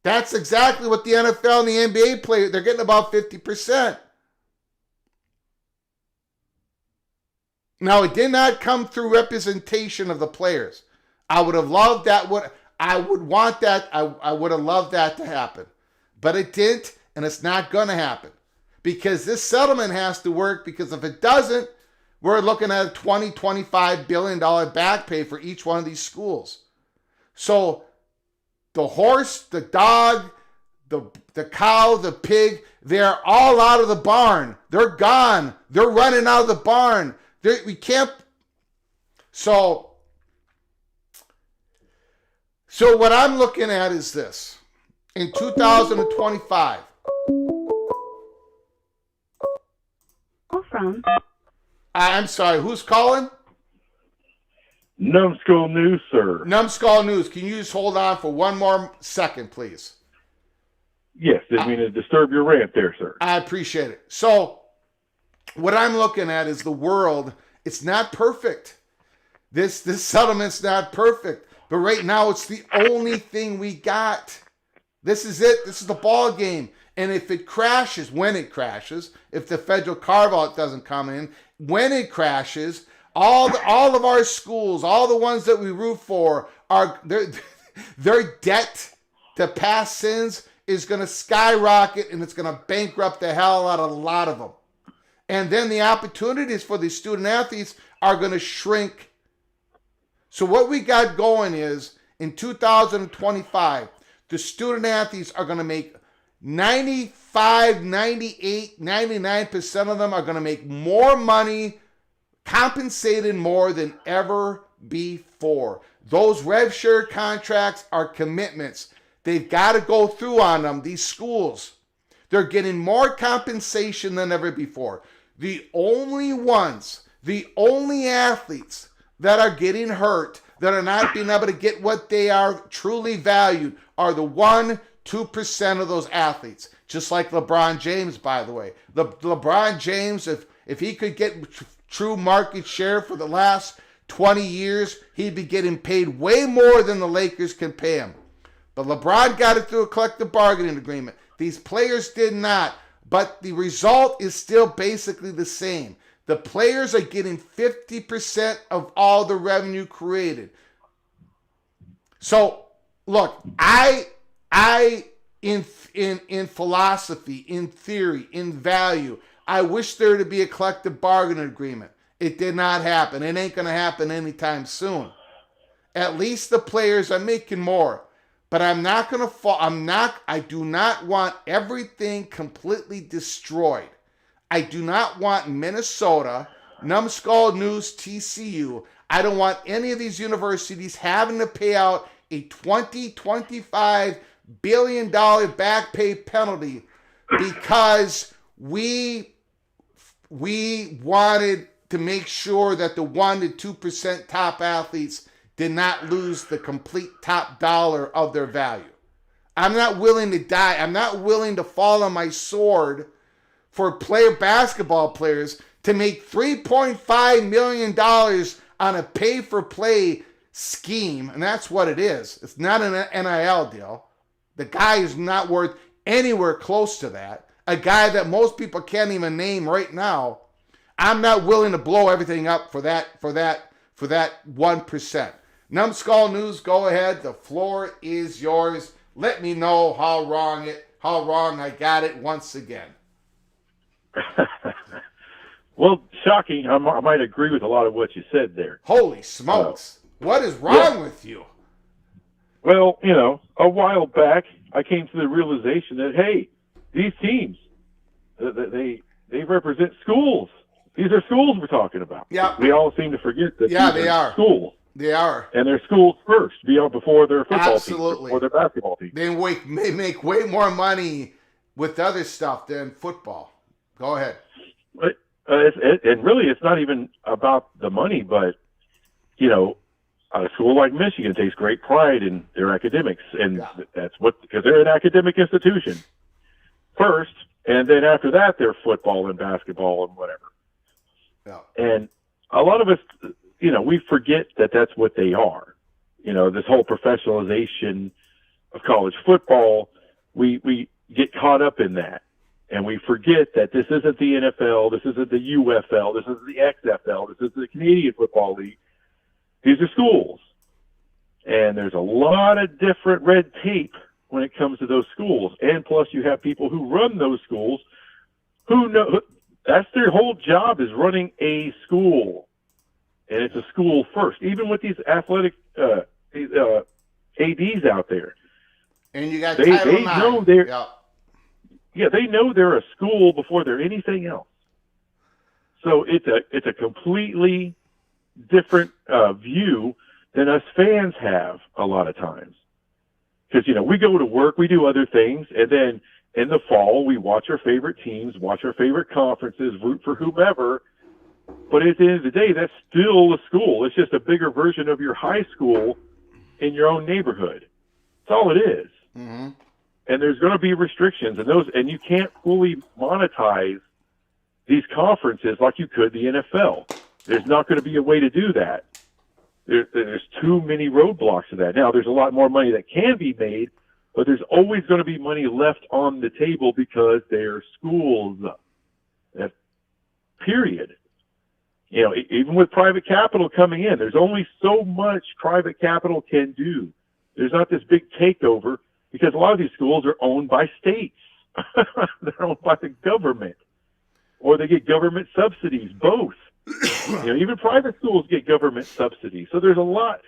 That's exactly what the NFL and the NBA play. They're getting about 50%. Now, it did not come through representation of the players. I would have loved that. I would want that. I would have loved that to happen. But it didn't, and it's not going to happen. Because this settlement has to work, because if it doesn't, we're looking at a $20-25 billion back pay for each one of these schools. So the horse, the dog, the cow, the pig, they're all out of the barn. They're gone. They're running out of the barn. We can't. So what I'm looking at is this. In 2025. Call from. I'm sorry, who's calling? Numbskull News, sir. Numbskull News, can you just hold on for one more second, please? Yes, didn't mean to disturb your rant there, sir. I appreciate it. So, what I'm looking at is the world. It's not perfect. This settlement's not perfect. But right now, it's the only thing we got. This is it. This is the ball game. And if it crashes, when it crashes, if the federal carve-out doesn't come in, when it crashes, all of our schools, all the ones that we root for, their debt to past sins is going to skyrocket, and it's going to bankrupt the hell out of a lot of them. And then the opportunities for the student athletes are going to shrink. So what we got going is, in 2025, the student athletes are going to make 95, 98, 99% of them are going to make more money, compensated more than ever before. Those rev share contracts are commitments. They've got to go through on them, these schools. They're getting more compensation than ever before. The only athletes that are getting hurt, that are not being able to get what they are truly valued, are the 1-2% of those athletes. Just like LeBron James, by the way. LeBron James, if he could get true market share for the last 20 years, he'd be getting paid way more than the Lakers can pay him. But LeBron got it through a collective bargaining agreement. These players did not. But the result is still basically the same. The players are getting 50% of all the revenue created. So, look, I in philosophy, in theory, in value, I wish there to be a collective bargaining agreement. It did not happen. It ain't going to happen anytime soon. At least the players are making more. But I'm not going to fall. I do not want everything completely destroyed. I do not want Minnesota, Numbskull News, TCU. I don't want any of these universities having to pay out a $25 billion back pay penalty because we wanted to make sure that the 1-2% top athletes did not lose the complete top dollar of their value. I'm not willing to die. I'm not willing to fall on my sword for basketball players to make $3.5 million on a pay-for-play scheme, and that's what it is. It's not an NIL deal. The guy is not worth anywhere close to that. A guy that most people can't even name right now. I'm not willing to blow everything up for that 1%. Numbskull News, go ahead. The floor is yours. Let me know how wrong I got it once again. Well, shocking. I might agree with a lot of what you said there. Holy smokes. What is wrong with you? Well, a while back, I came to the realization that, hey, these teams, they represent schools. These are schools we're talking about. Yeah. We all seem to forget that they are schools. They are. And they're schools first, before their football team, before their basketball team. They make way more money with other stuff than football. Go ahead. But, and really, it's not even about the money, but, a school like Michigan takes great pride in their academics, and that's because they're an academic institution first, and then after that, they're football and basketball and whatever. Yeah. And a lot of us, we forget that that's what they are. This whole professionalization of college football, we get caught up in that. And we forget that this isn't the NFL, this isn't the UFL, this isn't the XFL, this isn't the Canadian Football League. These are schools. And there's a lot of different red tape when it comes to those schools. And plus you have people who run those schools who know that's their whole job, is running a school. And it's a school first, even with these athletic ADs out there. And you got they know they're they know they're a school before they're anything else. So it's a completely different view than us fans have a lot of times. Because we go to work, we do other things, and then in the fall we watch our favorite teams, watch our favorite conferences, root for whomever. But at the end of the day, that's still a school. It's just a bigger version of your high school in your own neighborhood. That's all it is. Mm-hmm. And there's going to be restrictions, and you can't fully monetize these conferences like you could the NFL. There's not going to be a way to do that. There's too many roadblocks to that. Now, there's a lot more money that can be made, but there's always going to be money left on the table because they're schools. Period. You know, even with private capital coming in, there's only so much private capital can do. There's not this big takeover because a lot of these schools are owned by states. They're owned by the government, or they get government subsidies, both. You know, even private schools get government subsidies. So there's a lot.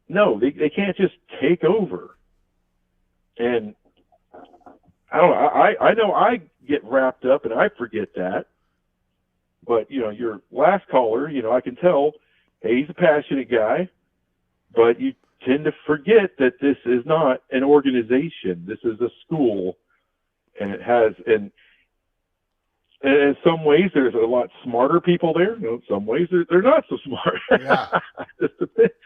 No, they can't just take over. And I don't know. I know I get wrapped up and I forget that. But, you know, your last caller, you know, I can tell, hey, he's a passionate guy, but you tend to forget that this is not an organization. This is a school, and it has, and in some ways there's a lot smarter people there. You know, in some ways they're not so smart. Yeah. Just a bit,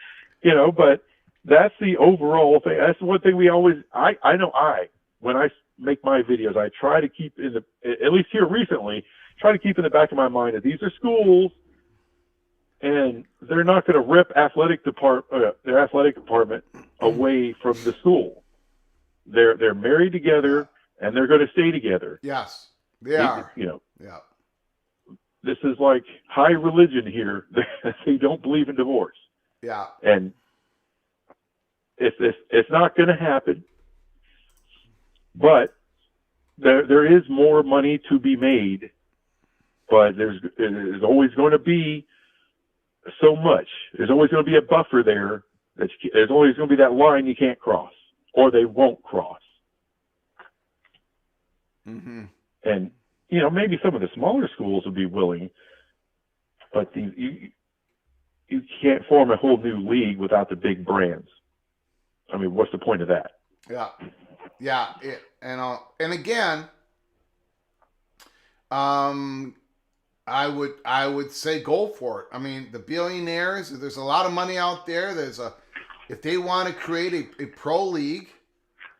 you know, but that's the overall thing. That's one thing we always, when I make my videos, I try to keep at least here recently, try to keep in the back of my mind that these are schools, and they're not going to rip their athletic department away from the school. They're married together, and they're going to stay together. Yes, they are. You know, yeah. This is like high religion here. They don't believe in divorce. Yeah. And it's not going to happen. But there is more money to be made. But there's always going to be so much. There's always going to be a buffer there. There's always going to be that line you can't cross, or they won't cross. Mm-hmm. And, you know, maybe some of the smaller schools will be willing, but you can't form a whole new league without the big brands. I mean, what's the point of that? Yeah. Yeah. And again, I would say go for it. I mean, the billionaires, there's a lot of money out there. If they want to create a pro league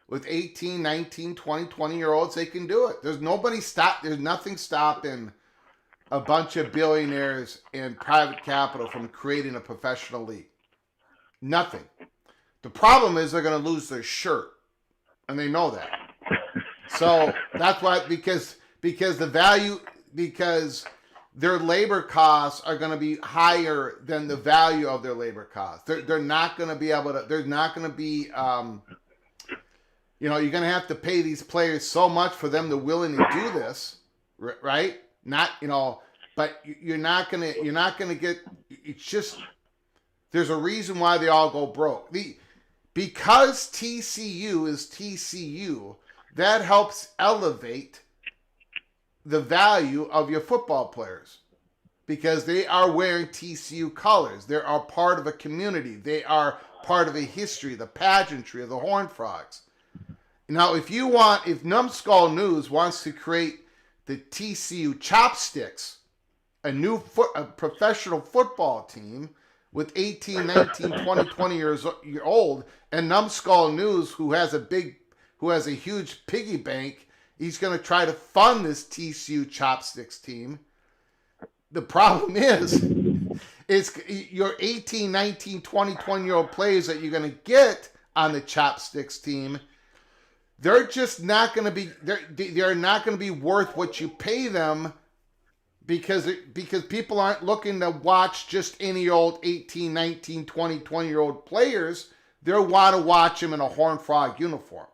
with 18, 19, 20, 20-year-olds, they can do it. There's nothing stopping a bunch of billionaires and private capital from creating a professional league. Nothing. The problem is they're going to lose their shirt, and they know that. So that's why, because their labor costs are going to be higher than the value of their labor costs. They're not going to be able to. There's not going to be. You know, you're going to have to pay these players so much for them to willing to do this, right? Not, you know, but you're not going to get. It's just there's a reason why they all go broke. Because TCU is TCU, that helps elevate the value of your football players, because they are wearing TCU colors. They are part of a community. They are part of a history, the pageantry of the Horned Frogs. Now, if Numbskull News wants to create the TCU Chopsticks, a professional football team with 18, 19, 20, 20 years old, and Numbskull News, who has a huge piggy bank, he's going to try to fund this TCU Chopsticks team. The problem is your 18, 19, 20, 20-year-old players that you're going to get on the Chopsticks team, they're just not going to be they're not going to be worth what you pay them, because people aren't looking to watch just any old 18, 19, 20, 20-year-old players. They want to watch them in a Horned Frog uniform.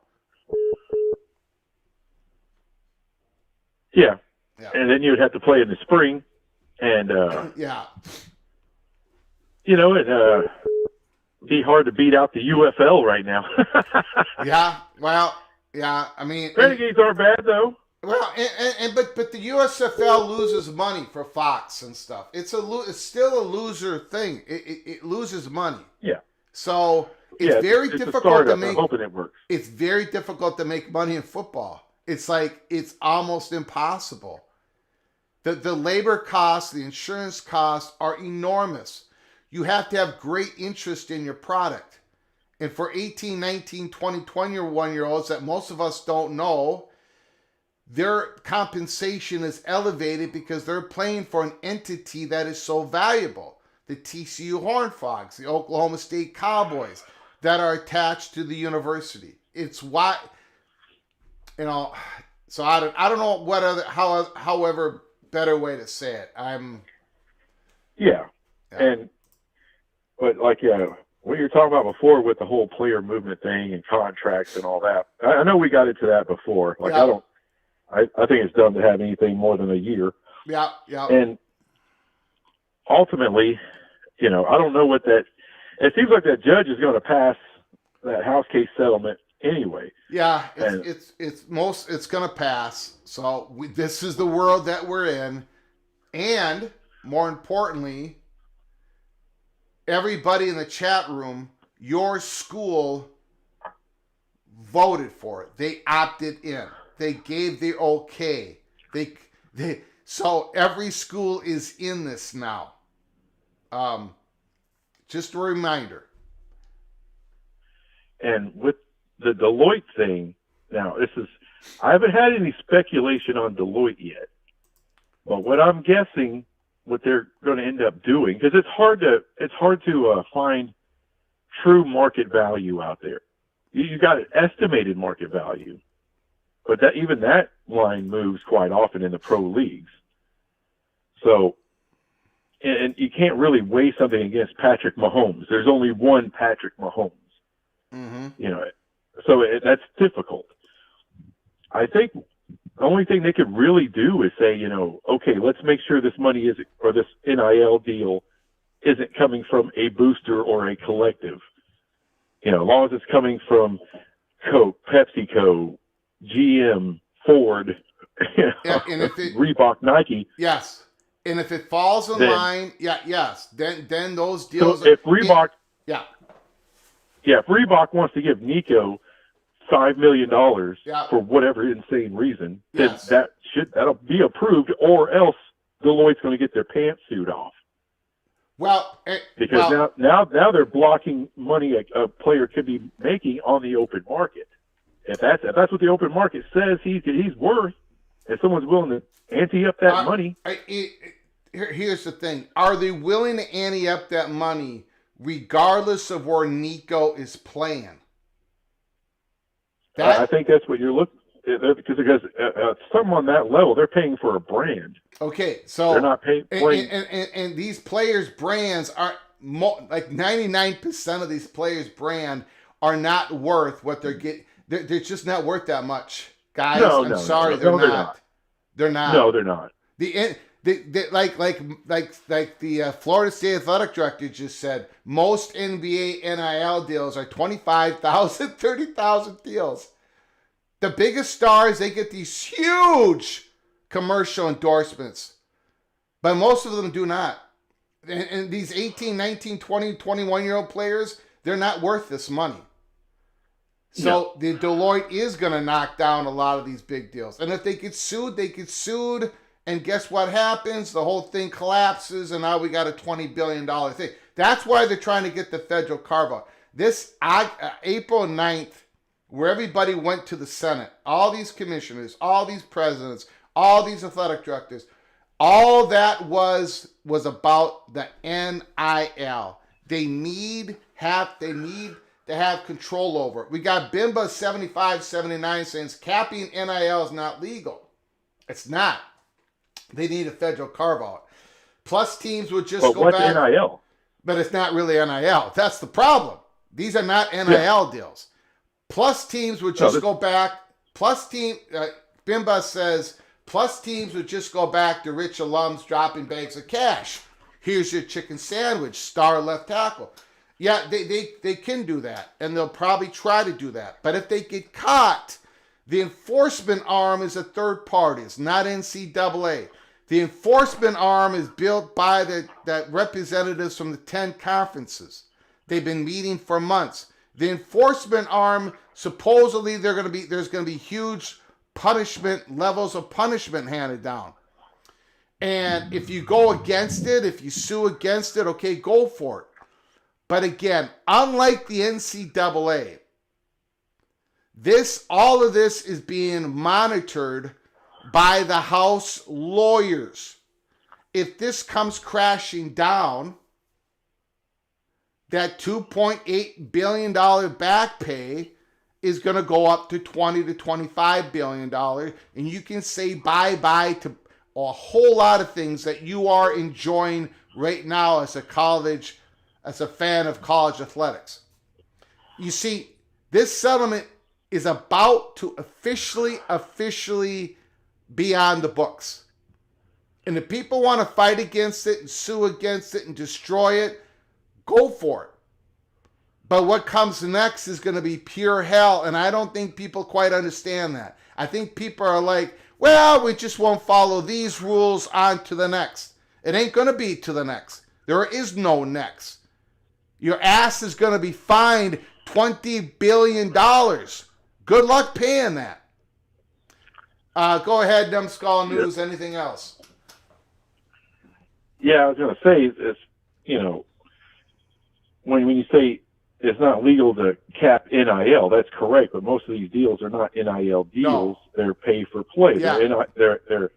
Yeah. And then you would have to play in the spring, and yeah, you know, it'd be hard to beat out the UFL right now. Yeah, well, yeah, I mean, Renegades aren't bad though. Well, but the USFL loses money for Fox and stuff. It's still a loser thing. It loses money. Yeah. So it's very difficult to make. I'm hoping it works. It's very difficult to make money in football. It's almost impossible. The labor costs, the insurance costs are enormous. You have to have great interest in your product. And for 18, 19, 20, 21-year-olds that most of us don't know, their compensation is elevated because they're playing for an entity that is so valuable. The TCU Horned Frogs, the Oklahoma State Cowboys that are attached to the university. It's why, so I don't know what other, however better way to say it. But like what you were talking about before with the whole player movement thing and contracts and all that, I know we got into that before. Like I think it's dumb to have anything more than a year. Yeah. And ultimately, I don't know what that. It seems like that judge is going to pass that house case settlement anyway. Yeah, it's going to pass. So this is the world that we're in, and more importantly, everybody in the chat room, your school voted for it. They opted in. They gave the okay. So every school is in this now. Just a reminder. And with the Deloitte thing, now I haven't had any speculation on Deloitte yet, but what I'm guessing, what they're going to end up doing, because it's hard to find true market value out there. You got an estimated market value, but even that line moves quite often in the pro leagues. So, and you can't really weigh something against Patrick Mahomes. There's only one Patrick Mahomes. Mm-hmm. So that's difficult. I think the only thing they could really do is say, okay, let's make sure this money isn't, or this NIL deal isn't coming from a booster or a collective. As long as it's coming from Coke, PepsiCo, GM, Ford, and if Reebok, Nike. Yes. And if it falls in line, then those deals. So if Reebok, if Reebok wants to give Nico $5 million for whatever insane reason, then that'll be approved, or else Deloitte's going to get their pantsuit off. Because now they're blocking money a player could be making on the open market. If that's what the open market says he's worth, and someone's willing to ante up that money. Here's the thing: are they willing to ante up that money regardless of where Nico is playing? I think that's what you're looking. Because some on that level, they're paying for a brand. Okay, so they're not paying. And these players' brands are like 99% of these players' brand are not worth what they're getting. They're just not worth that much, guys. I'm sorry, they're not. They're not. No, they're not. Like the Florida State athletic director just said, most NBA NIL deals are 25,000, 30,000 deals. The biggest stars, they get these huge commercial endorsements, but most of them do not. And these 18, 19, 20, 21-year-old players, they're not worth this money. So the Deloitte is going to knock down a lot of these big deals. And if they get sued, and guess what happens? The whole thing collapses, and now we got a $20 billion thing. That's why they're trying to get the federal carve-out. This April 9th, where everybody went to the Senate, all these commissioners, all these presidents, all these athletic directors, all that was about the NIL. They need to have control over it. We got Bimba 75-79 saying capping NIL is not legal. It's not. They need a federal carve-out. Plus teams would just go back. What's NIL? But it's not really NIL. That's the problem. These are not NIL deals. Plus teams would just go back. Bimba says, plus teams would just go back to rich alums dropping bags of cash. Here's your chicken sandwich, star left tackle. Yeah, they can do that, and they'll probably try to do that. But if they get caught, the enforcement arm is a third party. It's not NCAA. The enforcement arm is built by the representatives from the 10 conferences. They've been meeting for months. The enforcement arm, supposedly there's going to be huge punishment, levels of punishment handed down. And if you go against it, if you sue against it, okay, go for it. But again, unlike the NCAA, all of this is being monitored by the House lawyers. If this comes crashing down, that $2.8 billion back pay is going to go up to $20 to $25 billion. And you can say bye-bye to a whole lot of things that you are enjoying right now as a fan of college athletics. You see, this settlement is about to officially be on the books. And if people want to fight against it and sue against it and destroy it, go for it. But what comes next is going to be pure hell, and I don't think people quite understand that. I think people are like, well, we just won't follow these rules on to the next. It ain't going to be to the next. There is no next. Your ass is going to be fined $20 billion. Good luck paying that. Go ahead, Numbskull News. Yeah. Anything else? Yeah, I was going to say, it's, when you say it's not legal to cap NIL, that's correct, but most of these deals are not NIL deals. No. They're pay for play. Yeah. They're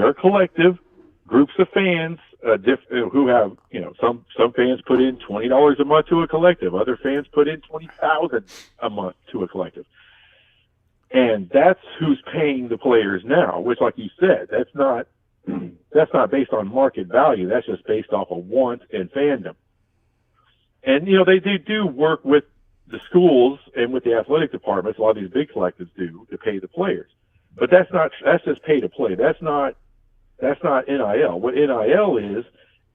a collective, groups of fans who have, some fans put in $20 a month to a collective. Other fans put in $20,000 a month to a collective. And that's who's paying the players now, which, like you said, that's not based on market value. That's just based off of want and fandom. And, they do work with the schools and with the athletic departments. A lot of these big collectives do to pay the players. But that's just pay to play. That's not NIL. What NIL is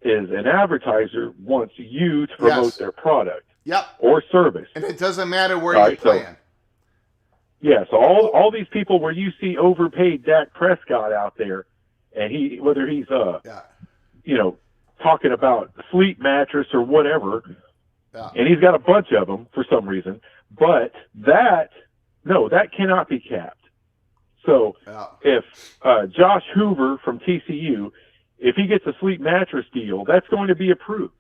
an advertiser wants you to promote their product or service. And it doesn't matter where you're playing. So all these people where you see overpaid Dak Prescott out there, and whether he's talking about sleep mattress or whatever, and he's got a bunch of them for some reason, but that cannot be capped. So if Josh Hoover from TCU, if he gets a sleep mattress deal, that's going to be approved.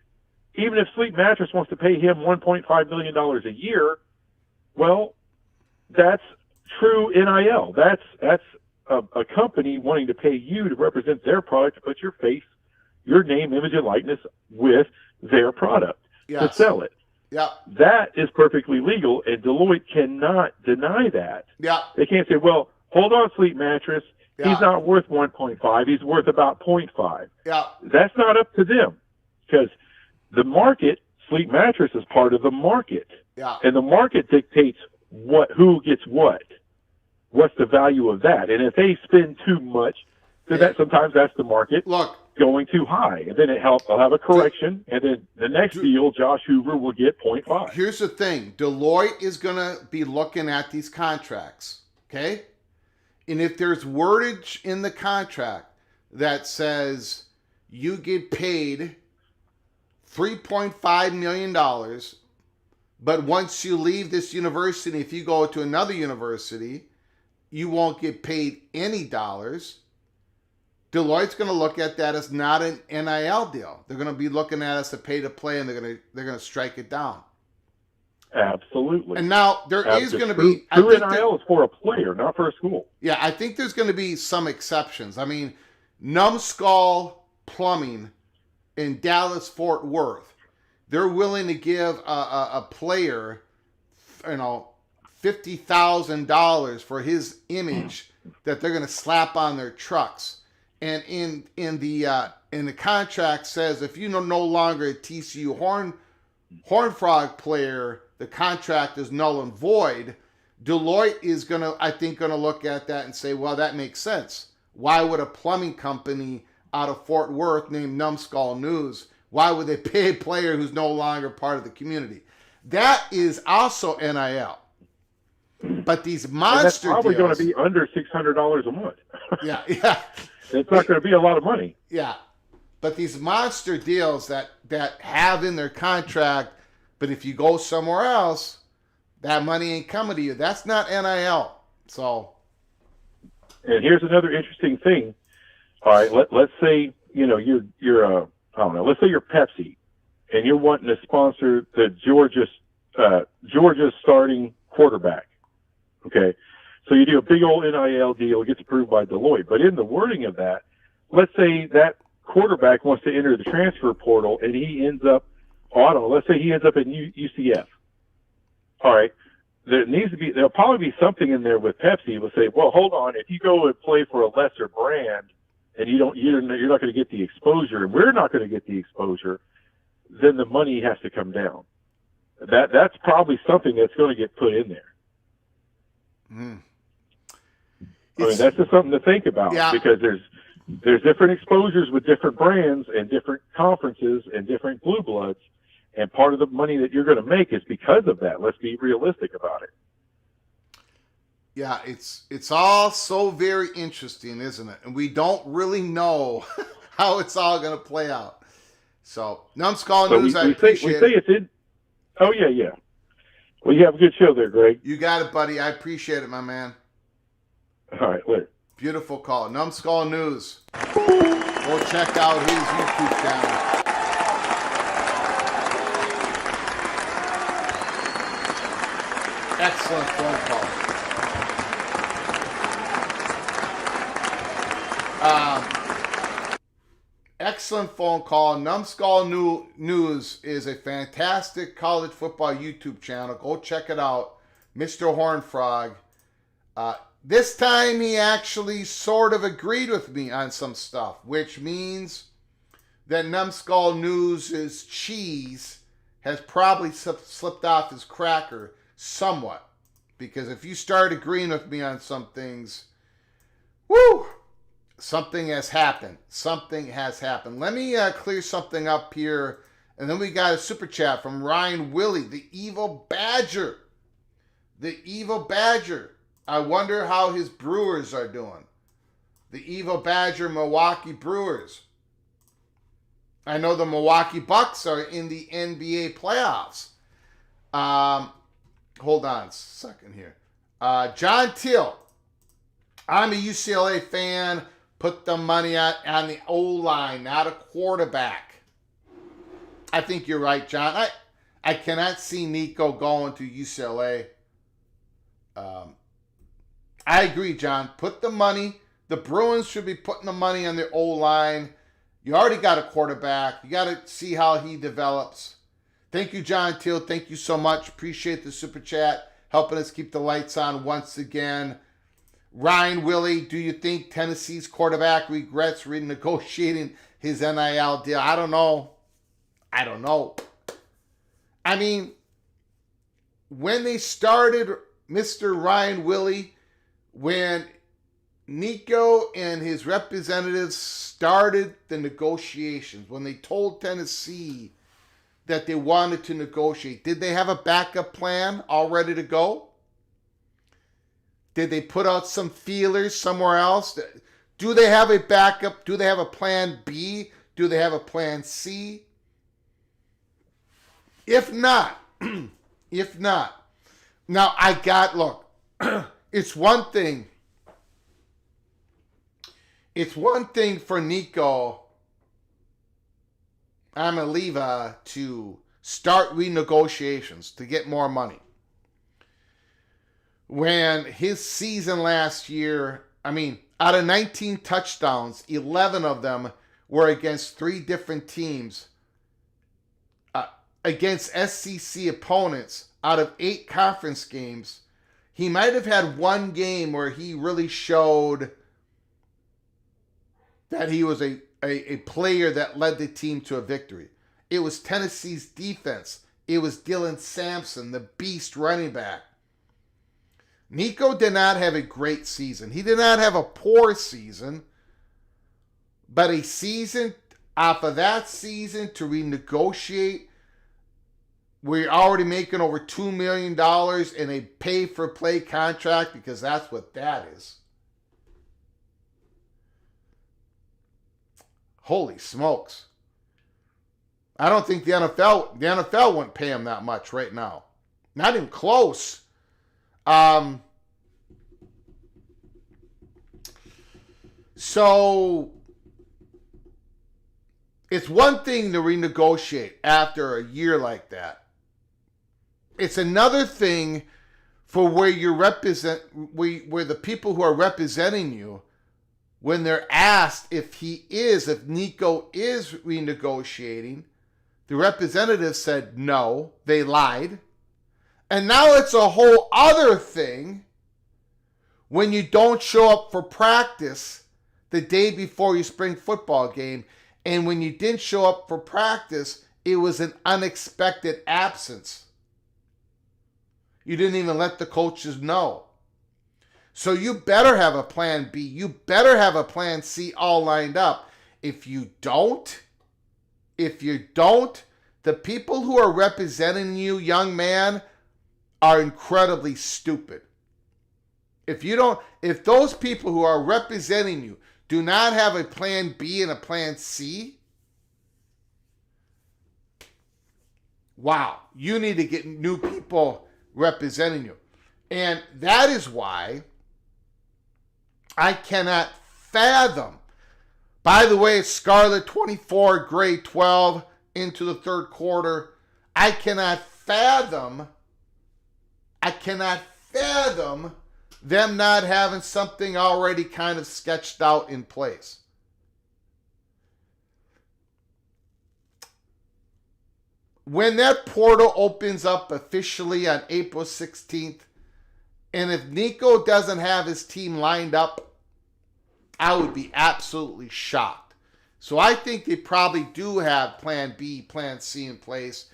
Even if Sleep Mattress wants to pay him $1.5 million a year, well, that's true NIL. That's a company wanting to pay you to represent their product, to put your face, your name, image, and likeness with their product to sell it. Yeah, that is perfectly legal, and Deloitte cannot deny that. Yeah, they can't say, well, hold on, Sleep Mattress, he's not worth 1.5, he's worth about 0.5. Yeah, that's not up to them, because the market, Sleep Mattress is part of the market. Yeah, and the market dictates who gets what's the value of that. And if they spend too much, then sometimes that's the market going too high. And then they'll have a correction, and then the next deal, Josh Hoover will get 0.5. Here's the thing. Deloitte is going to be looking at these contracts, okay? And if there's wordage in the contract that says you get paid $3.5 million, but once you leave this university, if you go to another university, you won't get paid any dollars. Deloitte's going to look at that as not an NIL deal. They're going to be looking at it as a pay to play, and they're going to strike it down. Absolutely. And now there is going to be true NIL is for a player, not for a school. Yeah, I think there's going to be some exceptions. I mean, Numbskull Plumbing in Dallas Fort Worth, they're willing to give a player, $50,000 for his image that they're going to slap on their trucks. And in the contract says if you no longer a TCU Horned Frog player, the contract is null and void. Deloitte is going to look at that and say, well, that makes sense. Why would a plumbing company out of Fort Worth named Numbskull News, why would they pay a player who's no longer part of the community? That is also NIL. But these monster deals... That's probably deals, going to be under $600 a month. Yeah. It's not going to be a lot of money. Yeah. But these monster deals that have in their contract, but if you go somewhere else, that money ain't coming to you. That's not NIL. So. And here's another interesting thing. All right, let's say, you're I don't know, let's say you're Pepsi and you're wanting to sponsor the Georgia starting quarterback. Okay. So you do a big old NIL deal, it gets approved by Deloitte. But in the wording of that, let's say that quarterback wants to enter the transfer portal and he ends up, let's say he ends up in UCF. All right. There'll probably be something in there with Pepsi will say, well, hold on, if you go and play for a lesser brand and you're not going to get the exposure, and we're not going to get the exposure, then the money has to come down. That's probably something that's going to get put in there. Mm. I mean, that's just something to think about, because there's different exposures with different brands and different conferences and different blue bloods, and part of the money that you're going to make is because of that. Let's be realistic about it. Yeah, it's all so very interesting, isn't it? And we don't really know how it's all going to play out. So, Numbskull News, I appreciate it. We say it's in. Oh, yeah. Well, you have a good show there, Greg. You got it, buddy. I appreciate it, my man. All right, later. Beautiful call. Numbskull News. Go check out his YouTube channel. Excellent phone call. Excellent phone call. Numbskull News is a fantastic college football YouTube channel. Go check it out. Mr. Hornfrog. This time he actually sort of agreed with me on some stuff, which means that Numbskull News' cheese has probably slipped off his cracker somewhat. Because if you start agreeing with me on some things, woo! Something has happened. Something has happened. Let me clear something up here. And then we got a super chat from Ryan Willie, the Evil Badger. The Evil Badger. I wonder how his Brewers are doing. The Evil Badger Milwaukee Brewers. I know the Milwaukee Bucks are in the NBA playoffs. Hold on a second here. John Till. I'm a UCLA fan. Put the money on the O-line, not a quarterback. I think you're right, John. I cannot see Nico going to UCLA. I agree, John. Put the money. The Bruins should be putting the money on their O-line. You already got a quarterback. You got to see how he develops. Thank you, John Till. Thank you so much. Appreciate the super chat. Helping us keep the lights on once again. Ryan Willie, do you think Tennessee's quarterback regrets renegotiating his NIL deal? I don't know. I mean, when they started, Mr. Ryan Willie, when Nico and his representatives started the negotiations, when they told Tennessee that they wanted to negotiate, did they have a backup plan all ready to go? Did they put out some feelers somewhere else? Do they have a backup? Do they have a plan B? Do they have a plan C? If not, now look, it's one thing for Nico Iamaleava to start renegotiations to get more money. When his season last year, out of 19 touchdowns, 11 of them were against 3 different teams, against SEC opponents. Out of 8 conference games, he might have had one game where he really showed that he was a player that led the team to a victory. It was Tennessee's defense. It was Dylan Sampson, the beast running back. Nico did not have a great season. He did not have a poor season. But a season, off of that season, to renegotiate, we're already making over $2 million in a pay-for-play contract, because that's what that is. Holy smokes. I don't think the NFL wouldn't pay him that much right now. Not even close. So It's one thing to renegotiate after a year like that. It's another thing for where the people who are representing you, when they're asked if Nico is renegotiating, the representative said no, they lied. And now it's a whole other thing when you don't show up for practice the day before your spring football game. And when you didn't show up for practice, it was an unexpected absence. You didn't even let the coaches know. So you better have a plan B. You better have a plan C all lined up. If you don't, the people who are representing you, young man, are incredibly stupid. If those people who are representing you do not have a plan B and a plan C, wow, you need to get new people representing you. And that is why I cannot fathom. By the way, Scarlet 24, grade 12 into the third quarter. I cannot fathom them not having something already kind of sketched out in place. When that portal opens up officially on April 16th, and if Nico doesn't have his team lined up, I would be absolutely shocked. So I think they probably do have plan B, plan C in place,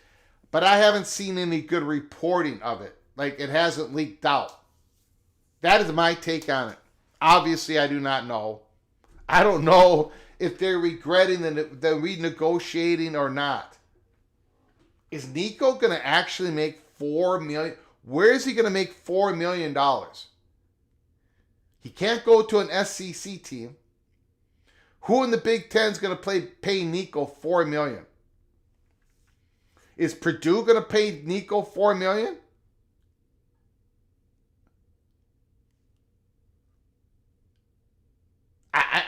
but I haven't seen any good reporting of it. Like, it hasn't leaked out. That is my take on it. Obviously, I do not know. I don't know if they're regretting the renegotiating or not. Is Nico going to actually make $4 million? Where is he going to make $4 million? He can't go to an SEC team. Who in the Big Ten is going to pay Nico $4 million? Is Purdue going to pay Nico $4 million?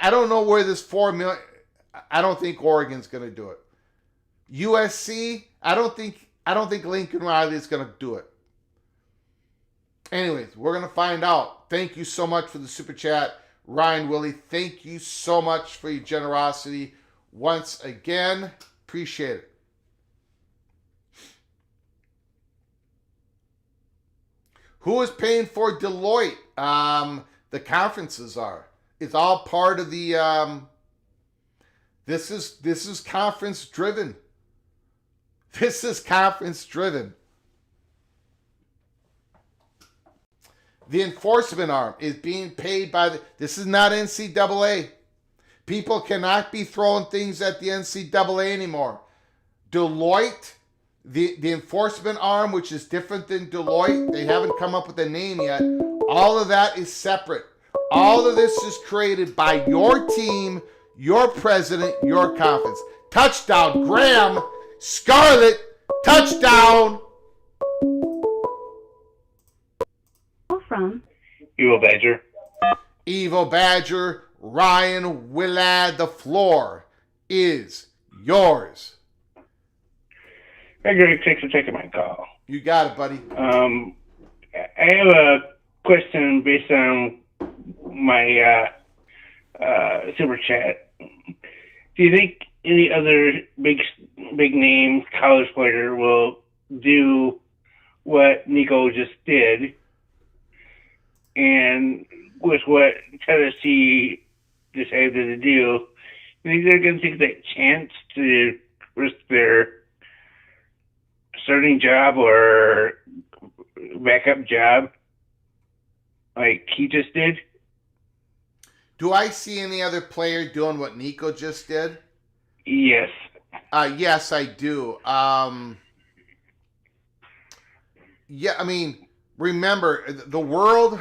I don't know where this $4 million. I don't think Oregon's going to do it. USC, I don't think Lincoln Riley is going to do it. Anyways, we're going to find out. Thank you so much for the super chat, Ryan Willie. Thank you so much for your generosity once again. Appreciate it. Who is paying for Deloitte? The conferences are. It's all part of the. This is conference driven. This is conference driven. The enforcement arm is being paid by this is not NCAA. People cannot be throwing things at the NCAA anymore. Deloitte, the enforcement arm, which is different than Deloitte, they haven't come up with a name yet. All of that is separate. All of this is created by your team, your president, your conference. Touchdown, Graham, Scarlet, touchdown. From Evil Badger, Ryan Willad, the floor is yours. Hey, Greg, thanks for taking my call. You got it, buddy. I have a question based on my super chat. Do you think any other big name college player will do what Nico just did? And with what Tennessee decided to do, you think they're going to take that chance to risk their starting job or backup job like he just did? Do I see any other player doing what Nico just did? Yes. Yes, I do. Yeah, I mean, remember, the world,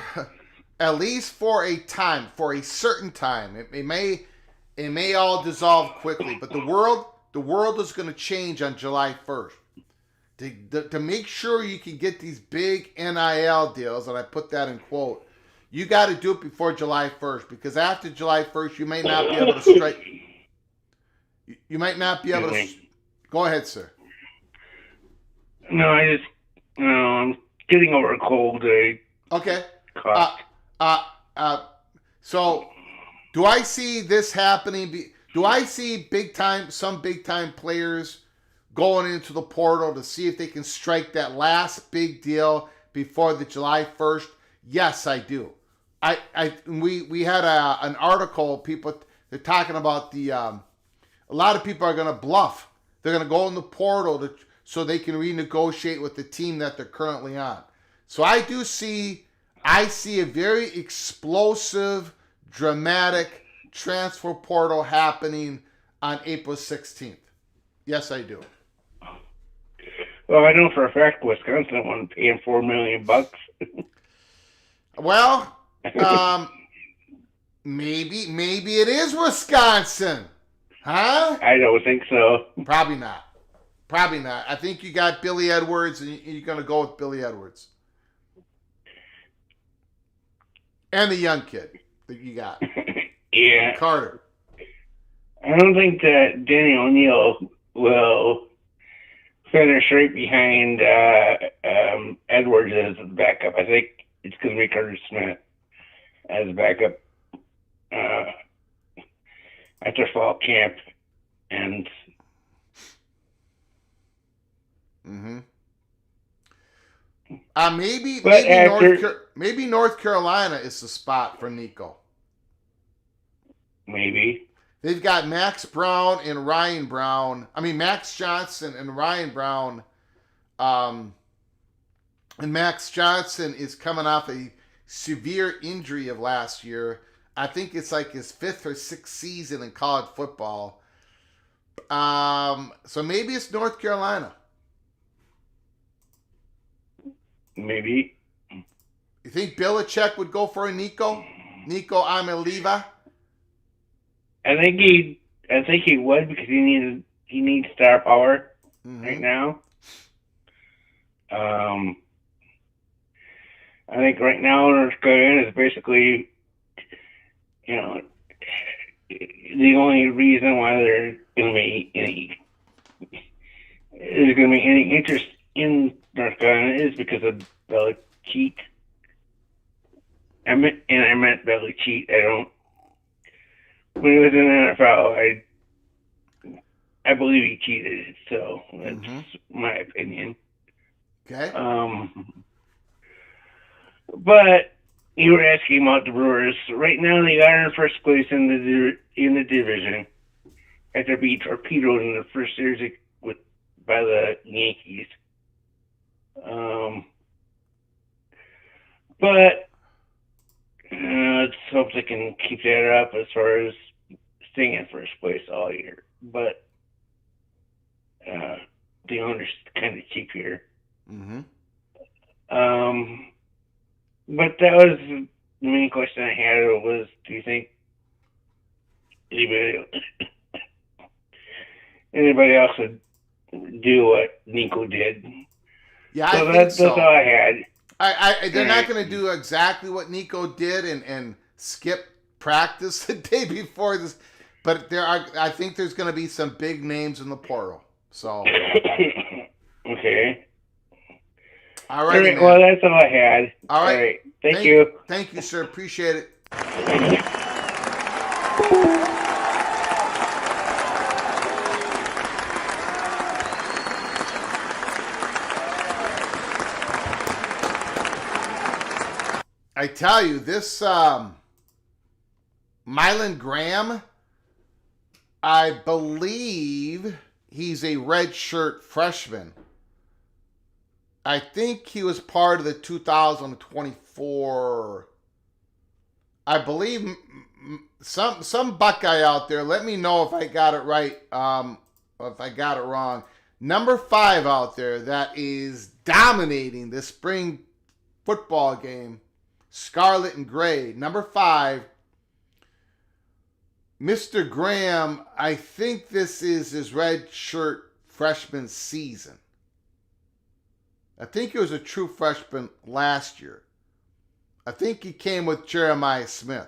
at least for a time, for a certain time, it may all dissolve quickly, but the world is going to change on July 1st. To make sure you can get these big NIL deals, and I put that in quote, you got to do it before July 1st, because after July 1st, you may not be able to strike. You might not be able to. Go ahead, sir. No, I'm getting over a cold. Okay. Cough. So, do I see this happening? Do I see some big time players going into the portal to see if they can strike that last big deal before the July 1st? Yes, I do. We had an article. They're talking about a lot of people are going to bluff. They're going to go in the portal so they can renegotiate with the team that they're currently on. So I see a very explosive, dramatic transfer portal happening on April 16th. Yes, I do. Well, I know for a fact Wisconsin won't pay him $4 million. Well, maybe it is Wisconsin, huh? I don't think so. Probably not. I think you got Billy Edwards, and you're going to go with Billy Edwards. And the young kid that you got. Yeah. Carter. I don't think that Danny O'Neill will finish right behind Edwards as the backup. I think it's going to be Curtis Smith as a backup after fall camp. And maybe North Carolina is the spot for Nico. Maybe. They've got Max Brown and Ryan Brown. I mean, Max Johnson and Ryan Brown. And Max Johnson is coming off a severe injury of last year. I think it's like his 5th or 6th season in college football. So maybe it's North Carolina. Maybe. You think Belichick would go for a Nico Iamaleava? I think he would, because he needs star power right now. I think right now North Carolina is basically, the only reason why there's going to be any interest in North Carolina is because of Belichick. I meant Belichick. When he was in the NFL, I believe he cheated. So that's my opinion. Okay. But you were asking about the Brewers. Right now, they are in first place in the division after being torpedoed in the first series by the Yankees. But let's hope they can keep that up as far as staying in first place all year. But the owner's kind of cheap here. But that was the main question I had was, do you think anybody else would do what Nico did? Yeah, so I think so. That's all I had. They're not going to do exactly what Nico did and skip practice the day before this, but I think there's going to be some big names in the portal. So okay. All right. Well, that's all I had. All right. Thank you. Thank you, sir. Appreciate it. Thank you. I tell you, this Mylan Graham, I believe he's a redshirt freshman. I think he was part of the 2024. I believe some Buckeye out there. Let me know if I got it right. If I got it wrong. Number 5 out there that is dominating this spring football game. Scarlet and Gray. Number 5. Mr. Graham, I think this is his redshirt freshman season. I think he was a true freshman last year. I think he came with Jeremiah Smith.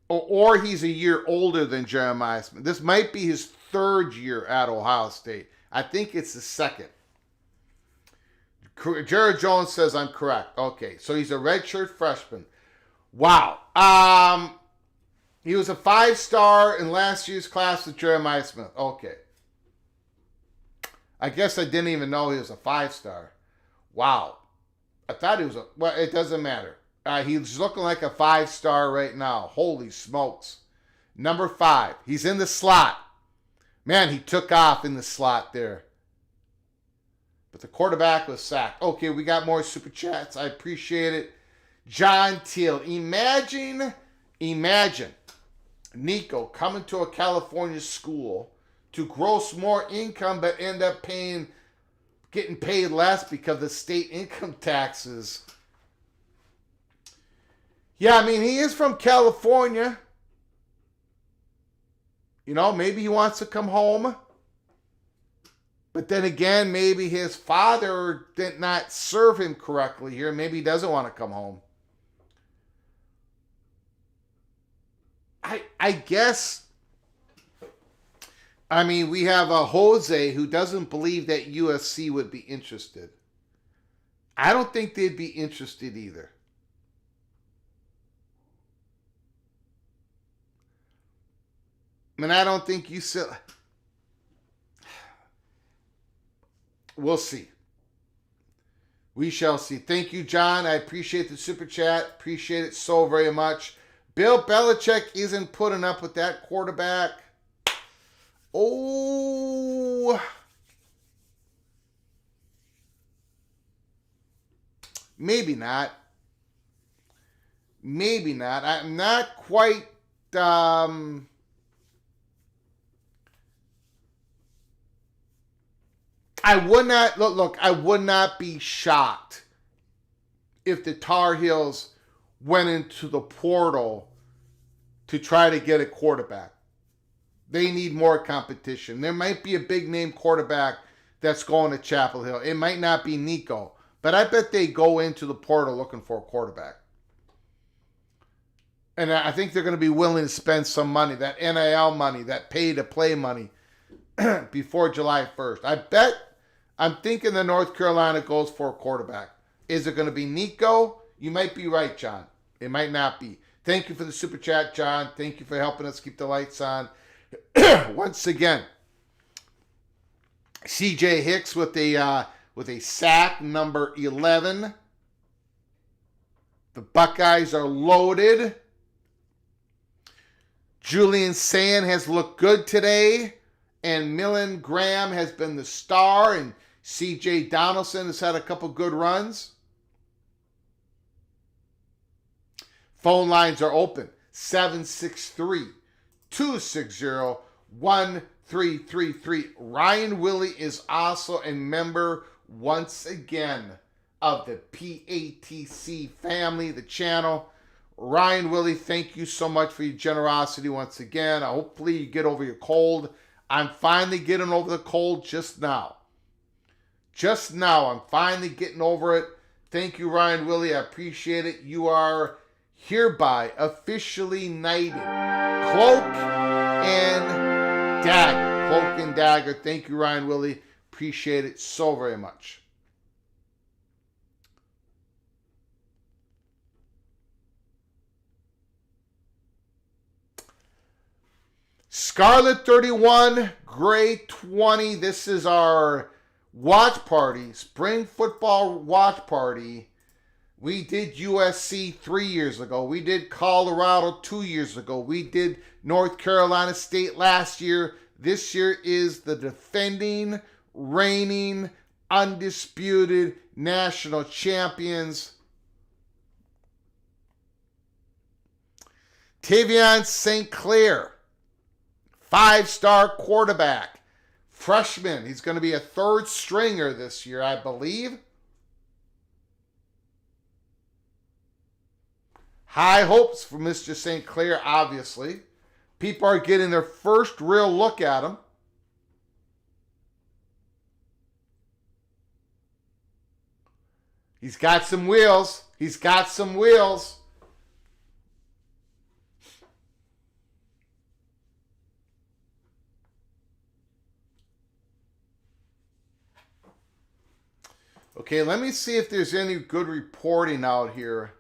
Or he's a year older than Jeremiah Smith. This might be his third year at Ohio State. I think it's the second. Jared Jones says I'm correct. Okay, so he's a redshirt freshman. Wow. He was a 5-star in last year's class with Jeremiah Smith. Okay. I guess I didn't even know he was a 5-star. Wow. I thought he was well, it doesn't matter. He's looking like a 5-star right now. Holy smokes. Number 5. He's in the slot. Man, he took off in the slot there. But the quarterback was sacked. Okay, we got more super chats. I appreciate it. John Teal. Imagine Nico coming to a California school to gross more income but end up getting paid less because of the state income taxes. Yeah, I mean, he is from California. You know, maybe he wants to come home. But then again, maybe his father did not serve him correctly here. Maybe he doesn't want to come home. I guess, I mean, we have a Jose who doesn't believe that USC would be interested. I don't think they'd be interested either. I mean, I don't think you said. We'll see. We shall see. Thank you, John. I appreciate the super chat. Appreciate it so very much. Bill Belichick isn't putting up with that quarterback. Oh. Maybe not. Maybe not. I'm not quite... I would not... Look, I would not be shocked if the Tar Heels went into the portal to try to get a quarterback. They need more competition. There might be a big name quarterback that's going to Chapel Hill. It might not be Nico, but I bet they go into the portal looking for a quarterback. And I think they're going to be willing to spend some money, that NIL money, that pay-to-play money, before July 1st. I'm thinking the North Carolina goes for a quarterback. Is it going to be Nico? You might be right, John. It might not be. Thank you for the super chat, John. Thank you for helping us keep the lights on. Once again, CJ Hicks with a sack, number 11. The Buckeyes are loaded. Julian Sand has looked good today, and Millen Graham has been the star, and CJ Donaldson has had a couple good runs. Phone lines are open. 763-260-1333. Ryan Willie is also a member once again of the PATC family, the channel. Ryan Willie, thank you so much for your generosity once again. Hopefully you get over your cold. I'm finally getting over the cold just now. Just now, I'm finally getting over it. Thank you, Ryan Willie. I appreciate it. You are hereby officially knighted. Cloak and Dagger. Cloak and Dagger. Thank you, Ryan Willie. Appreciate it so very much. Scarlet 31, Gray 20. This is our watch party, spring football watch party. We did USC 3 years ago. We did Colorado 2 years ago. We did North Carolina State last year. This year is the defending, reigning, undisputed national champions. Tavion St. Clair, 5-star quarterback, freshman. He's going to be a third stringer this year, I believe. High hopes for Mr. St. Clair, obviously. People are getting their first real look at him. He's got some wheels. He's got some wheels. Okay, let me see if there's any good reporting out here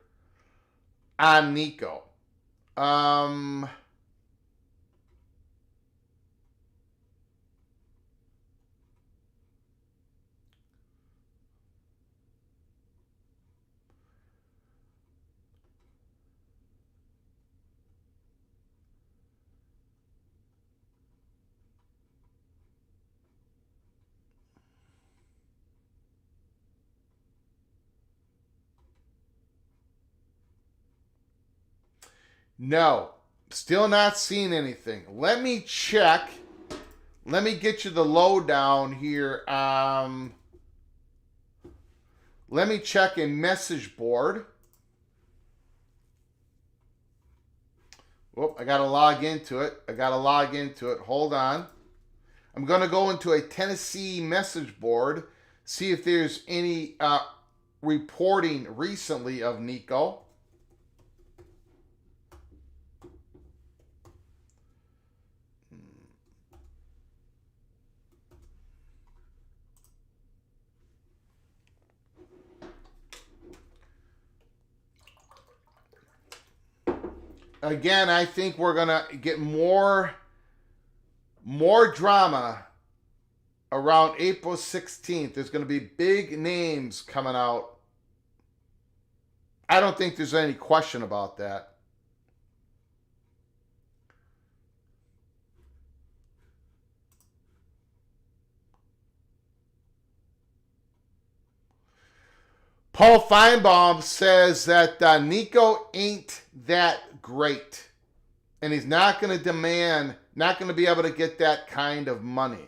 on Nico. No, still not seeing anything. Let me check. Let me get you the lowdown here. Let me check a message board. Whoop, I got to log into it. Hold on. I'm going to go into a Tennessee message board, see if there's any reporting recently of Nico. Again, I think we're going to get more drama around April 16th. There's going to be big names coming out. I don't think there's any question about that. Paul Feinbaum says that Nico ain't that great. And he's not going to be able to get that kind of money.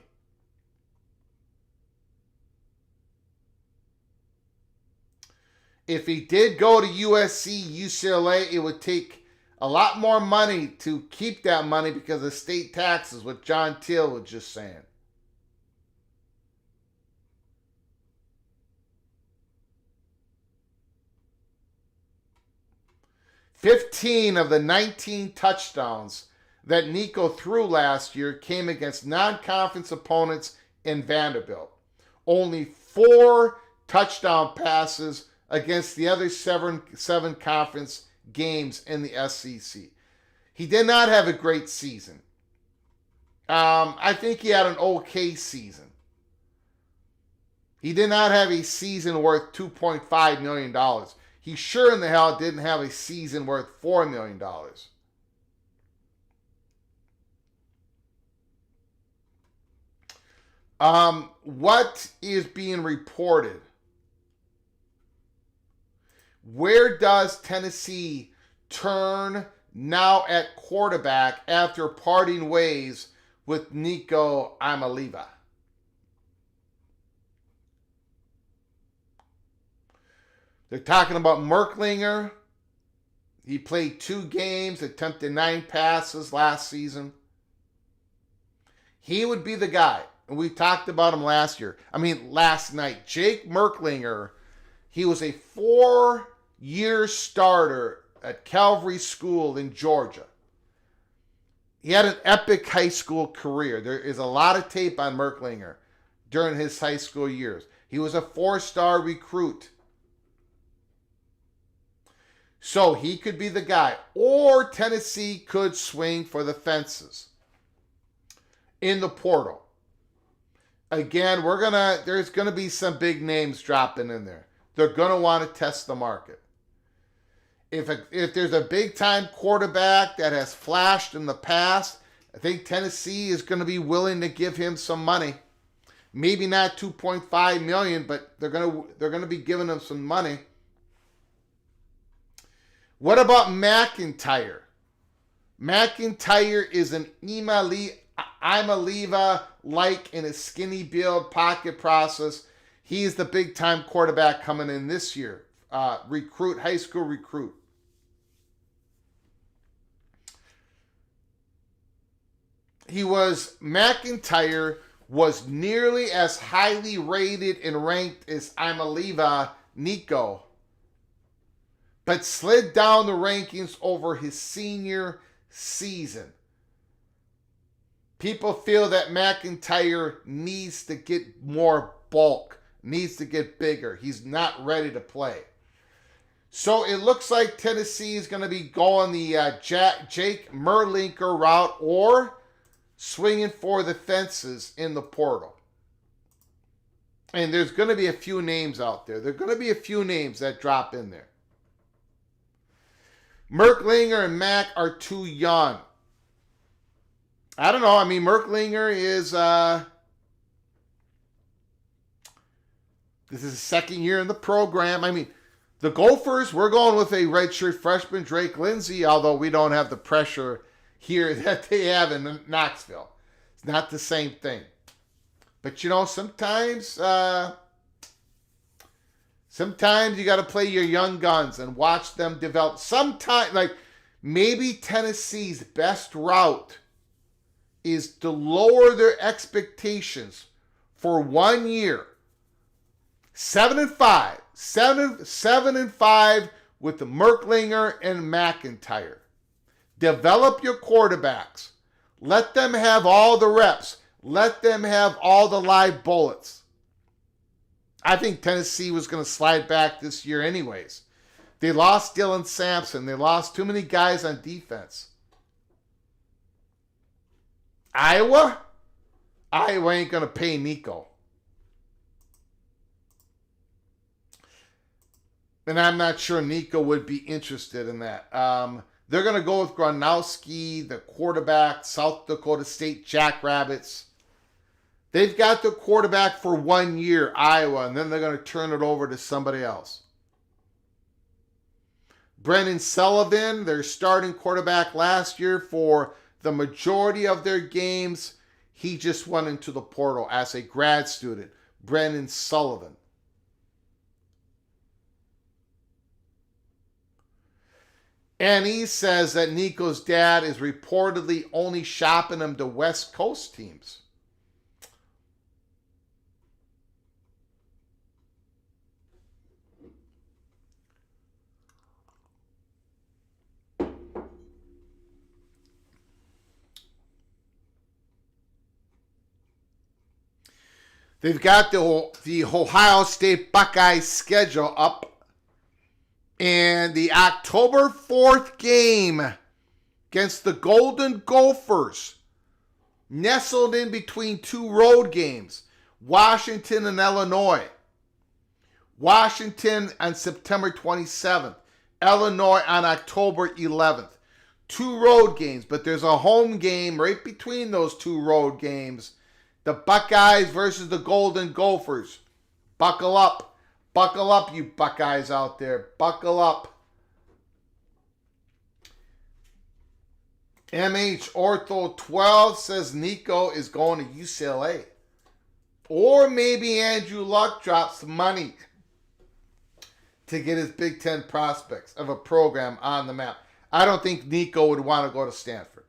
If he did go to USC, UCLA, it would take a lot more money to keep that money because of state taxes, what John Teal was just saying. "15 of the 19 touchdowns that Nico threw last year came against non-conference opponents in Vanderbilt. Only 4 touchdown passes against the other seven conference games in the SEC. He did not have a great season. I think he had an okay season. He did not have a season worth $2.5 million. He sure in the hell didn't have a season worth $4 million. What is being reported? Where does Tennessee turn now at quarterback after parting ways with Nico Iamaleava? They're talking about Merklinger. He played 2 games, attempted 9 passes last season. He would be the guy. And we talked about him last night. Jake Merklinger, he was a 4-year starter at Calvary School in Georgia. He had an epic high school career. There is a lot of tape on Merklinger during his high school years. He was a 4-star recruit. So he could be the guy. Or Tennessee could swing for the fences in the portal. Again, there's gonna be some big names dropping in there. They're gonna want to test the market. If there's a big time quarterback that has flashed in the past, I think Tennessee is going to be willing to give him some money. Maybe not $2.5 million, but they're gonna be giving him some money. What about McIntyre? McIntyre is an Iamaleava-like in a skinny build pocket process. He's the big-time quarterback coming in this year. High school recruit. McIntyre was nearly as highly rated and ranked as Iamaleava, Nico, but slid down the rankings over his senior season. People feel that McIntyre needs to get more bulk needs to get bigger. He's not ready to play. So it looks like Tennessee is going to be going the Jake Merlinker route or swinging for the fences in the portal. And there's going to be a few names out there. There are going to be a few names that drop in there. Merklinger and Mack are too young. I don't know. I mean, Merklinger is... this is his second year in the program. I mean, the Gophers, we're going with a redshirt freshman, Drake Lindsay, although we don't have the pressure here that they have in Knoxville. It's not the same thing. But, you know, sometimes you got to play your young guns and watch them develop. Sometimes, like, maybe Tennessee's best route is to lower their expectations for 1 year. 7-5. 7-5 with the Merklinger and McIntyre. Develop your quarterbacks. Let them have all the reps. Let them have all the live bullets. I think Tennessee was going to slide back this year anyways. They lost Dylan Sampson. They lost too many guys on defense. Iowa ain't going to pay Nico. And I'm not sure Nico would be interested in that. They're going to go with Gronowski, the quarterback, South Dakota State Jackrabbits. They've got the quarterback for 1 year, Iowa, and then they're going to turn it over to somebody else. Brendan Sullivan, their starting quarterback last year for the majority of their games, he just went into the portal as a grad student. Brendan Sullivan. And he says that Nico's dad is reportedly only shopping him to West Coast teams. They've got the Ohio State Buckeyes schedule up. And the October 4th game against the Golden Gophers, nestled in between two road games, Washington and Illinois. Washington on September 27th, Illinois on October 11th. Two road games, but there's a home game right between those two road games. The Buckeyes versus the Golden Gophers. Buckle up. Buckle up, you Buckeyes out there. Buckle up. MH Ortho 12 says Nico is going to UCLA. Or maybe Andrew Luck drops money to get his Big Ten prospects of a program on the map. I don't think Nico would want to go to Stanford.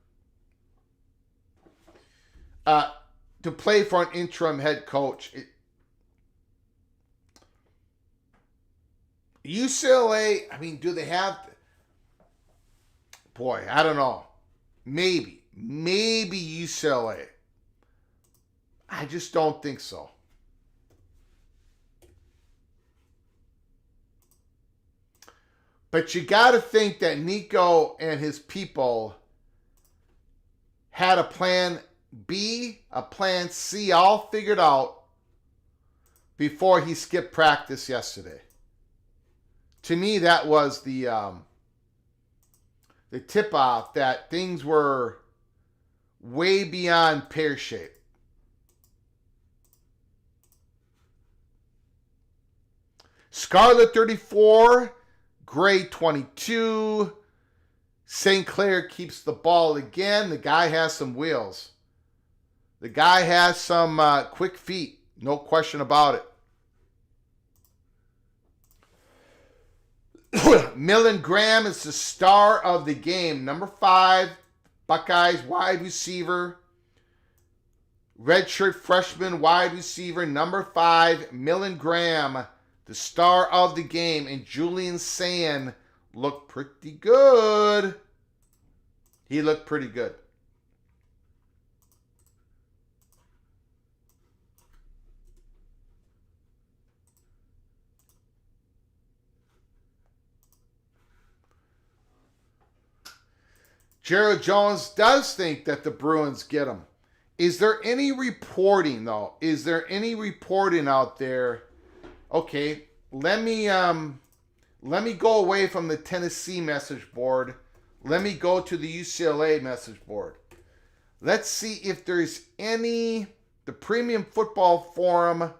To play for an interim head coach, UCLA, I mean, do they have... Boy, I don't know. Maybe UCLA. I just don't think so. But you got to think that Nico and his people had a plan B, a plan C all figured out before he skipped practice yesterday. To me, that was the tip-off that things were way beyond pear-shaped. Scarlet 34, Gray 22. St. Clair keeps the ball again. The guy has some wheels. The guy has some quick feet. No question about it. Millen Graham is the star of the game. Number 5, Buckeyes wide receiver. Redshirt freshman wide receiver. Number 5, Millen Graham, the star of the game. And Julian Sand looked pretty good. He looked pretty good. Gerald Jones does think that the Bruins get him. Is there any reporting, though? Is there any reporting out there? Okay, let me go away from the Tennessee message board. Let me go to the UCLA message board. Let's see if there's any, the Premium Football Forum.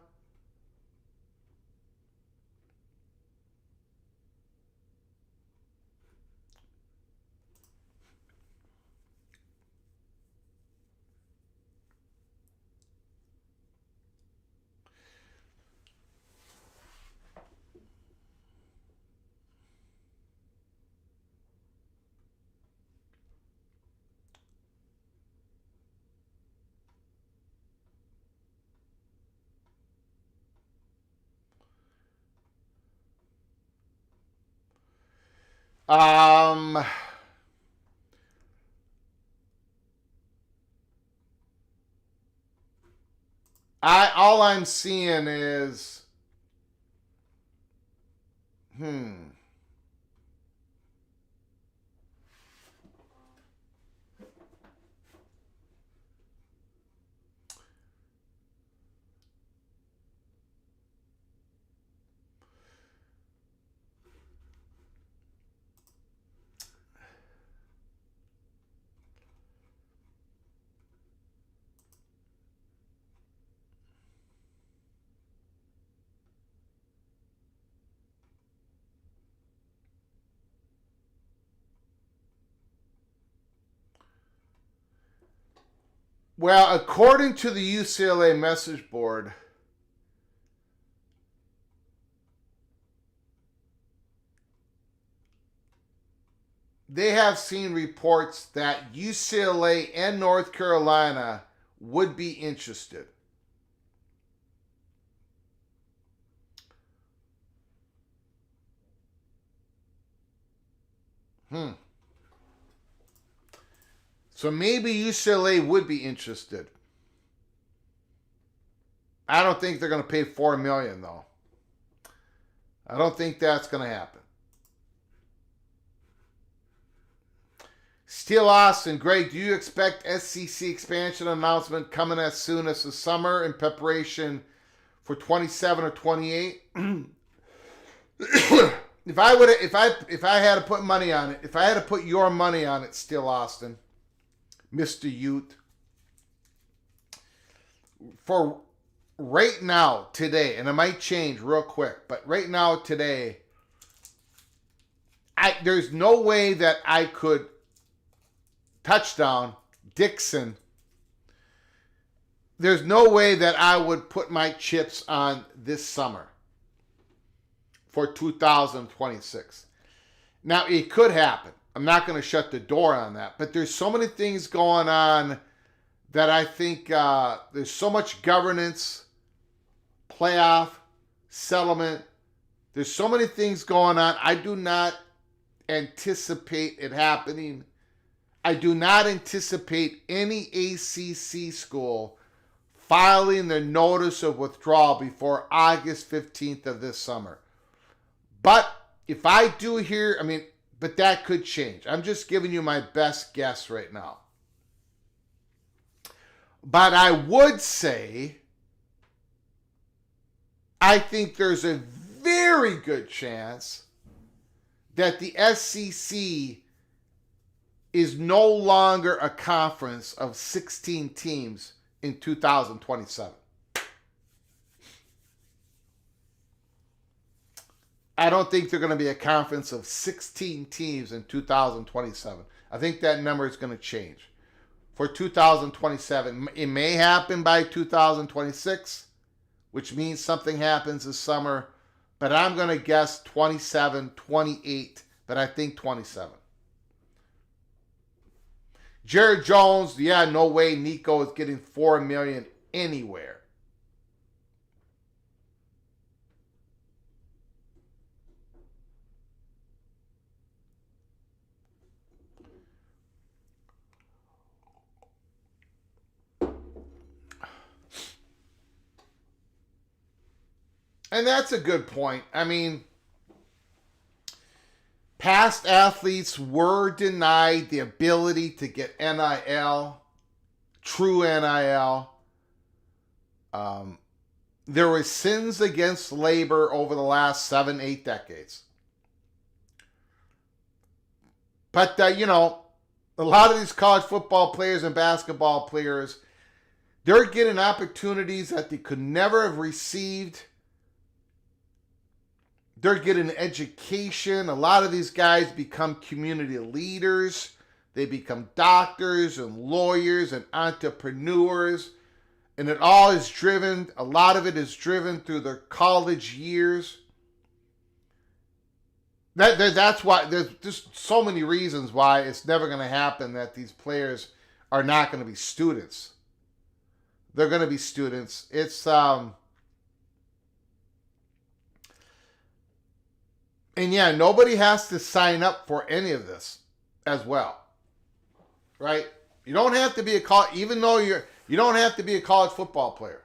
Um, all I'm seeing is, well, according to the UCLA message board, they have seen reports that UCLA and North Carolina would be interested. So maybe UCLA would be interested. I don't think they're going to pay $4 million, though. I don't think that's going to happen. Steel Austin, Greg, do you expect SEC expansion announcement coming as soon as the summer in preparation for 27 or 28? If I had to put money on it, if I had to put your money on it, Steel Austin, Mr. Ute, for right now, today, and it might change real quick, but right now, today, there's no way that I could touchdown Dixon. There's no way that I would put my chips on this summer for 2026. Now, it could happen. I'm not going to shut the door on that. But there's so many things going on that I think there's so much governance, playoff, settlement. There's so many things going on. I do not anticipate it happening. I do not anticipate any ACC school filing their notice of withdrawal before August 15th of this summer. But if I do hear, but that could change. I'm just giving you my best guess right now. But I would say, I think there's a very good chance that the SEC is no longer a conference of 16 teams in 2027. I don't think they're going to be a conference of 16 teams in 2027. I think that number is going to change. For 2027, it may happen by 2026, which means something happens this summer, but I'm going to guess 27, 28, but I think 27. Jared Jones, yeah, no way Nico is getting $4 million anywhere. And that's a good point. Past athletes were denied the ability to get NIL, true NIL. There were sins against labor over the last 7-8 decades. But, a lot of these college football players and basketball players, they're getting opportunities that they could never have received. They're getting education. A lot of these guys become community leaders. They become doctors and lawyers and entrepreneurs. And a lot of it is driven through their college years. That's why there's just so many reasons why it's never going to happen that these players are not going to be students. They're going to be students. It's and yeah, nobody has to sign up for any of this as well, right? You don't have to be you don't have to be a college football player.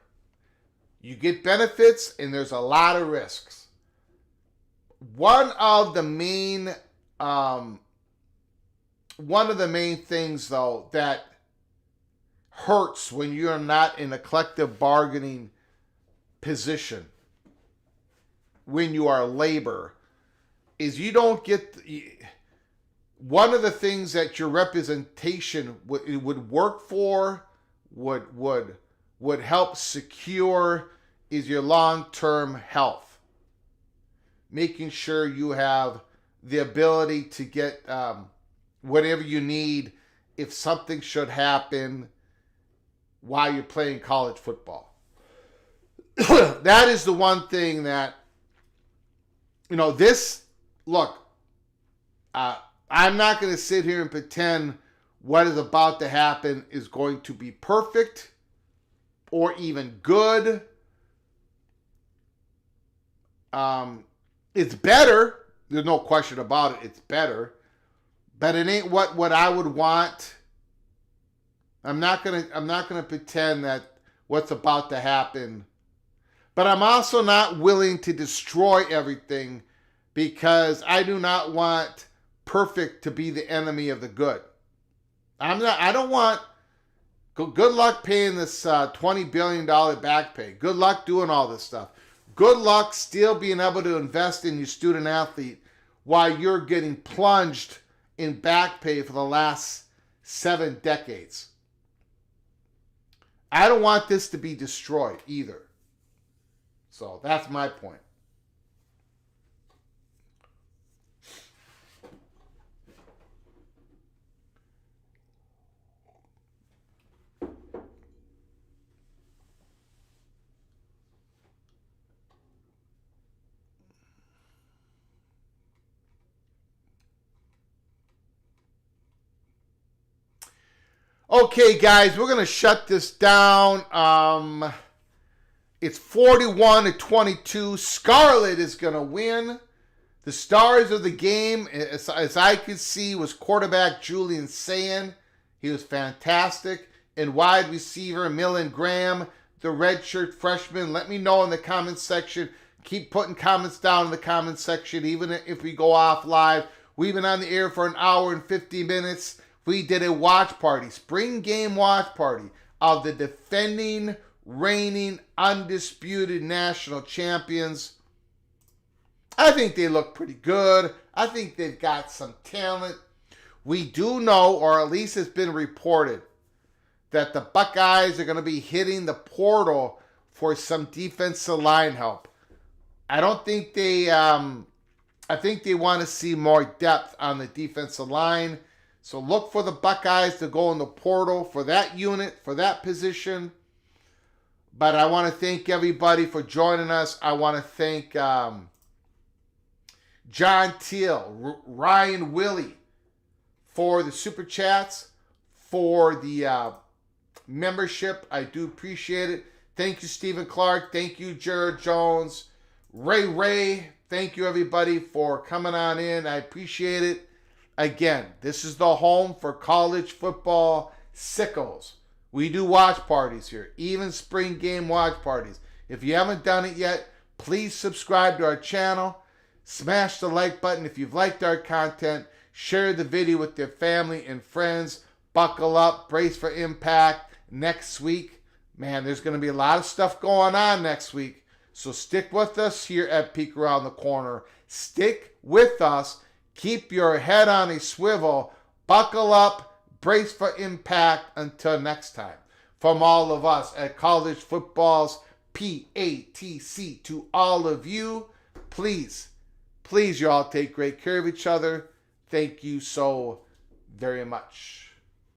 You get benefits, and there's a lot of risks. One of the main things, though, that hurts when you're not in a collective bargaining position, when you are labor, is you don't get one of the things that your representation would work for, would help secure, is your long-term health. Making sure you have the ability to get whatever you need if something should happen while you're playing college football. That is the one thing that, I'm not going to sit here and pretend what is about to happen is going to be perfect or even good. It's better. There's no question about it. It's better. But it ain't what I would want. I'm not gonna pretend that what's about to happen. But I'm also not willing to destroy everything, because I do not want perfect to be the enemy of the good. I don't want. Good luck paying this $20 billion back pay. Good luck doing all this stuff. Good luck still being able to invest in your student athlete while you're getting plunged in back pay for the last 7 decades. I don't want this to be destroyed either. So that's my point. Okay, guys, we're going to shut this down. It's 41-22. Scarlet is going to win. The stars of the game, as I could see, was quarterback Julian Sayin. He was fantastic. And wide receiver Millen Graham, the redshirt freshman. Let me know in the comments section. Keep putting comments down in the comments section, even if we go off live. We've been on the air for 1 hour and 50 minutes. We did a watch party, spring game watch party of the defending, reigning, undisputed national champions. I think they look pretty good. I think they've got some talent. We do know, or at least it's been reported, that the Buckeyes are going to be hitting the portal for some defensive line help. I don't think I think they want to see more depth on the defensive line. So look for the Buckeyes to go in the portal for that unit, for that position. But I want to thank everybody for joining us. I want to thank John Teal, Ryan Willie for the super chats, for the membership. I do appreciate it. Thank you, Stephen Clark. Thank you, Jared Jones. Ray. Thank you, everybody, for coming on in. I appreciate it. Again, this is the home for college football sickos. We do watch parties here, even spring game watch parties. If you haven't done it yet, please subscribe to our channel. Smash the like button if you've liked our content. Share the video with your family and friends. Buckle up, brace for impact. Next week, man, there's going to be a lot of stuff going on next week. So stick with us here at Peek Around the Corner. Stick with us. Keep your head on a swivel. Buckle up, brace for impact. Until next time. From all of us at College Football's PATC, to all of you, please you all take great care of each other. Thank you so very much.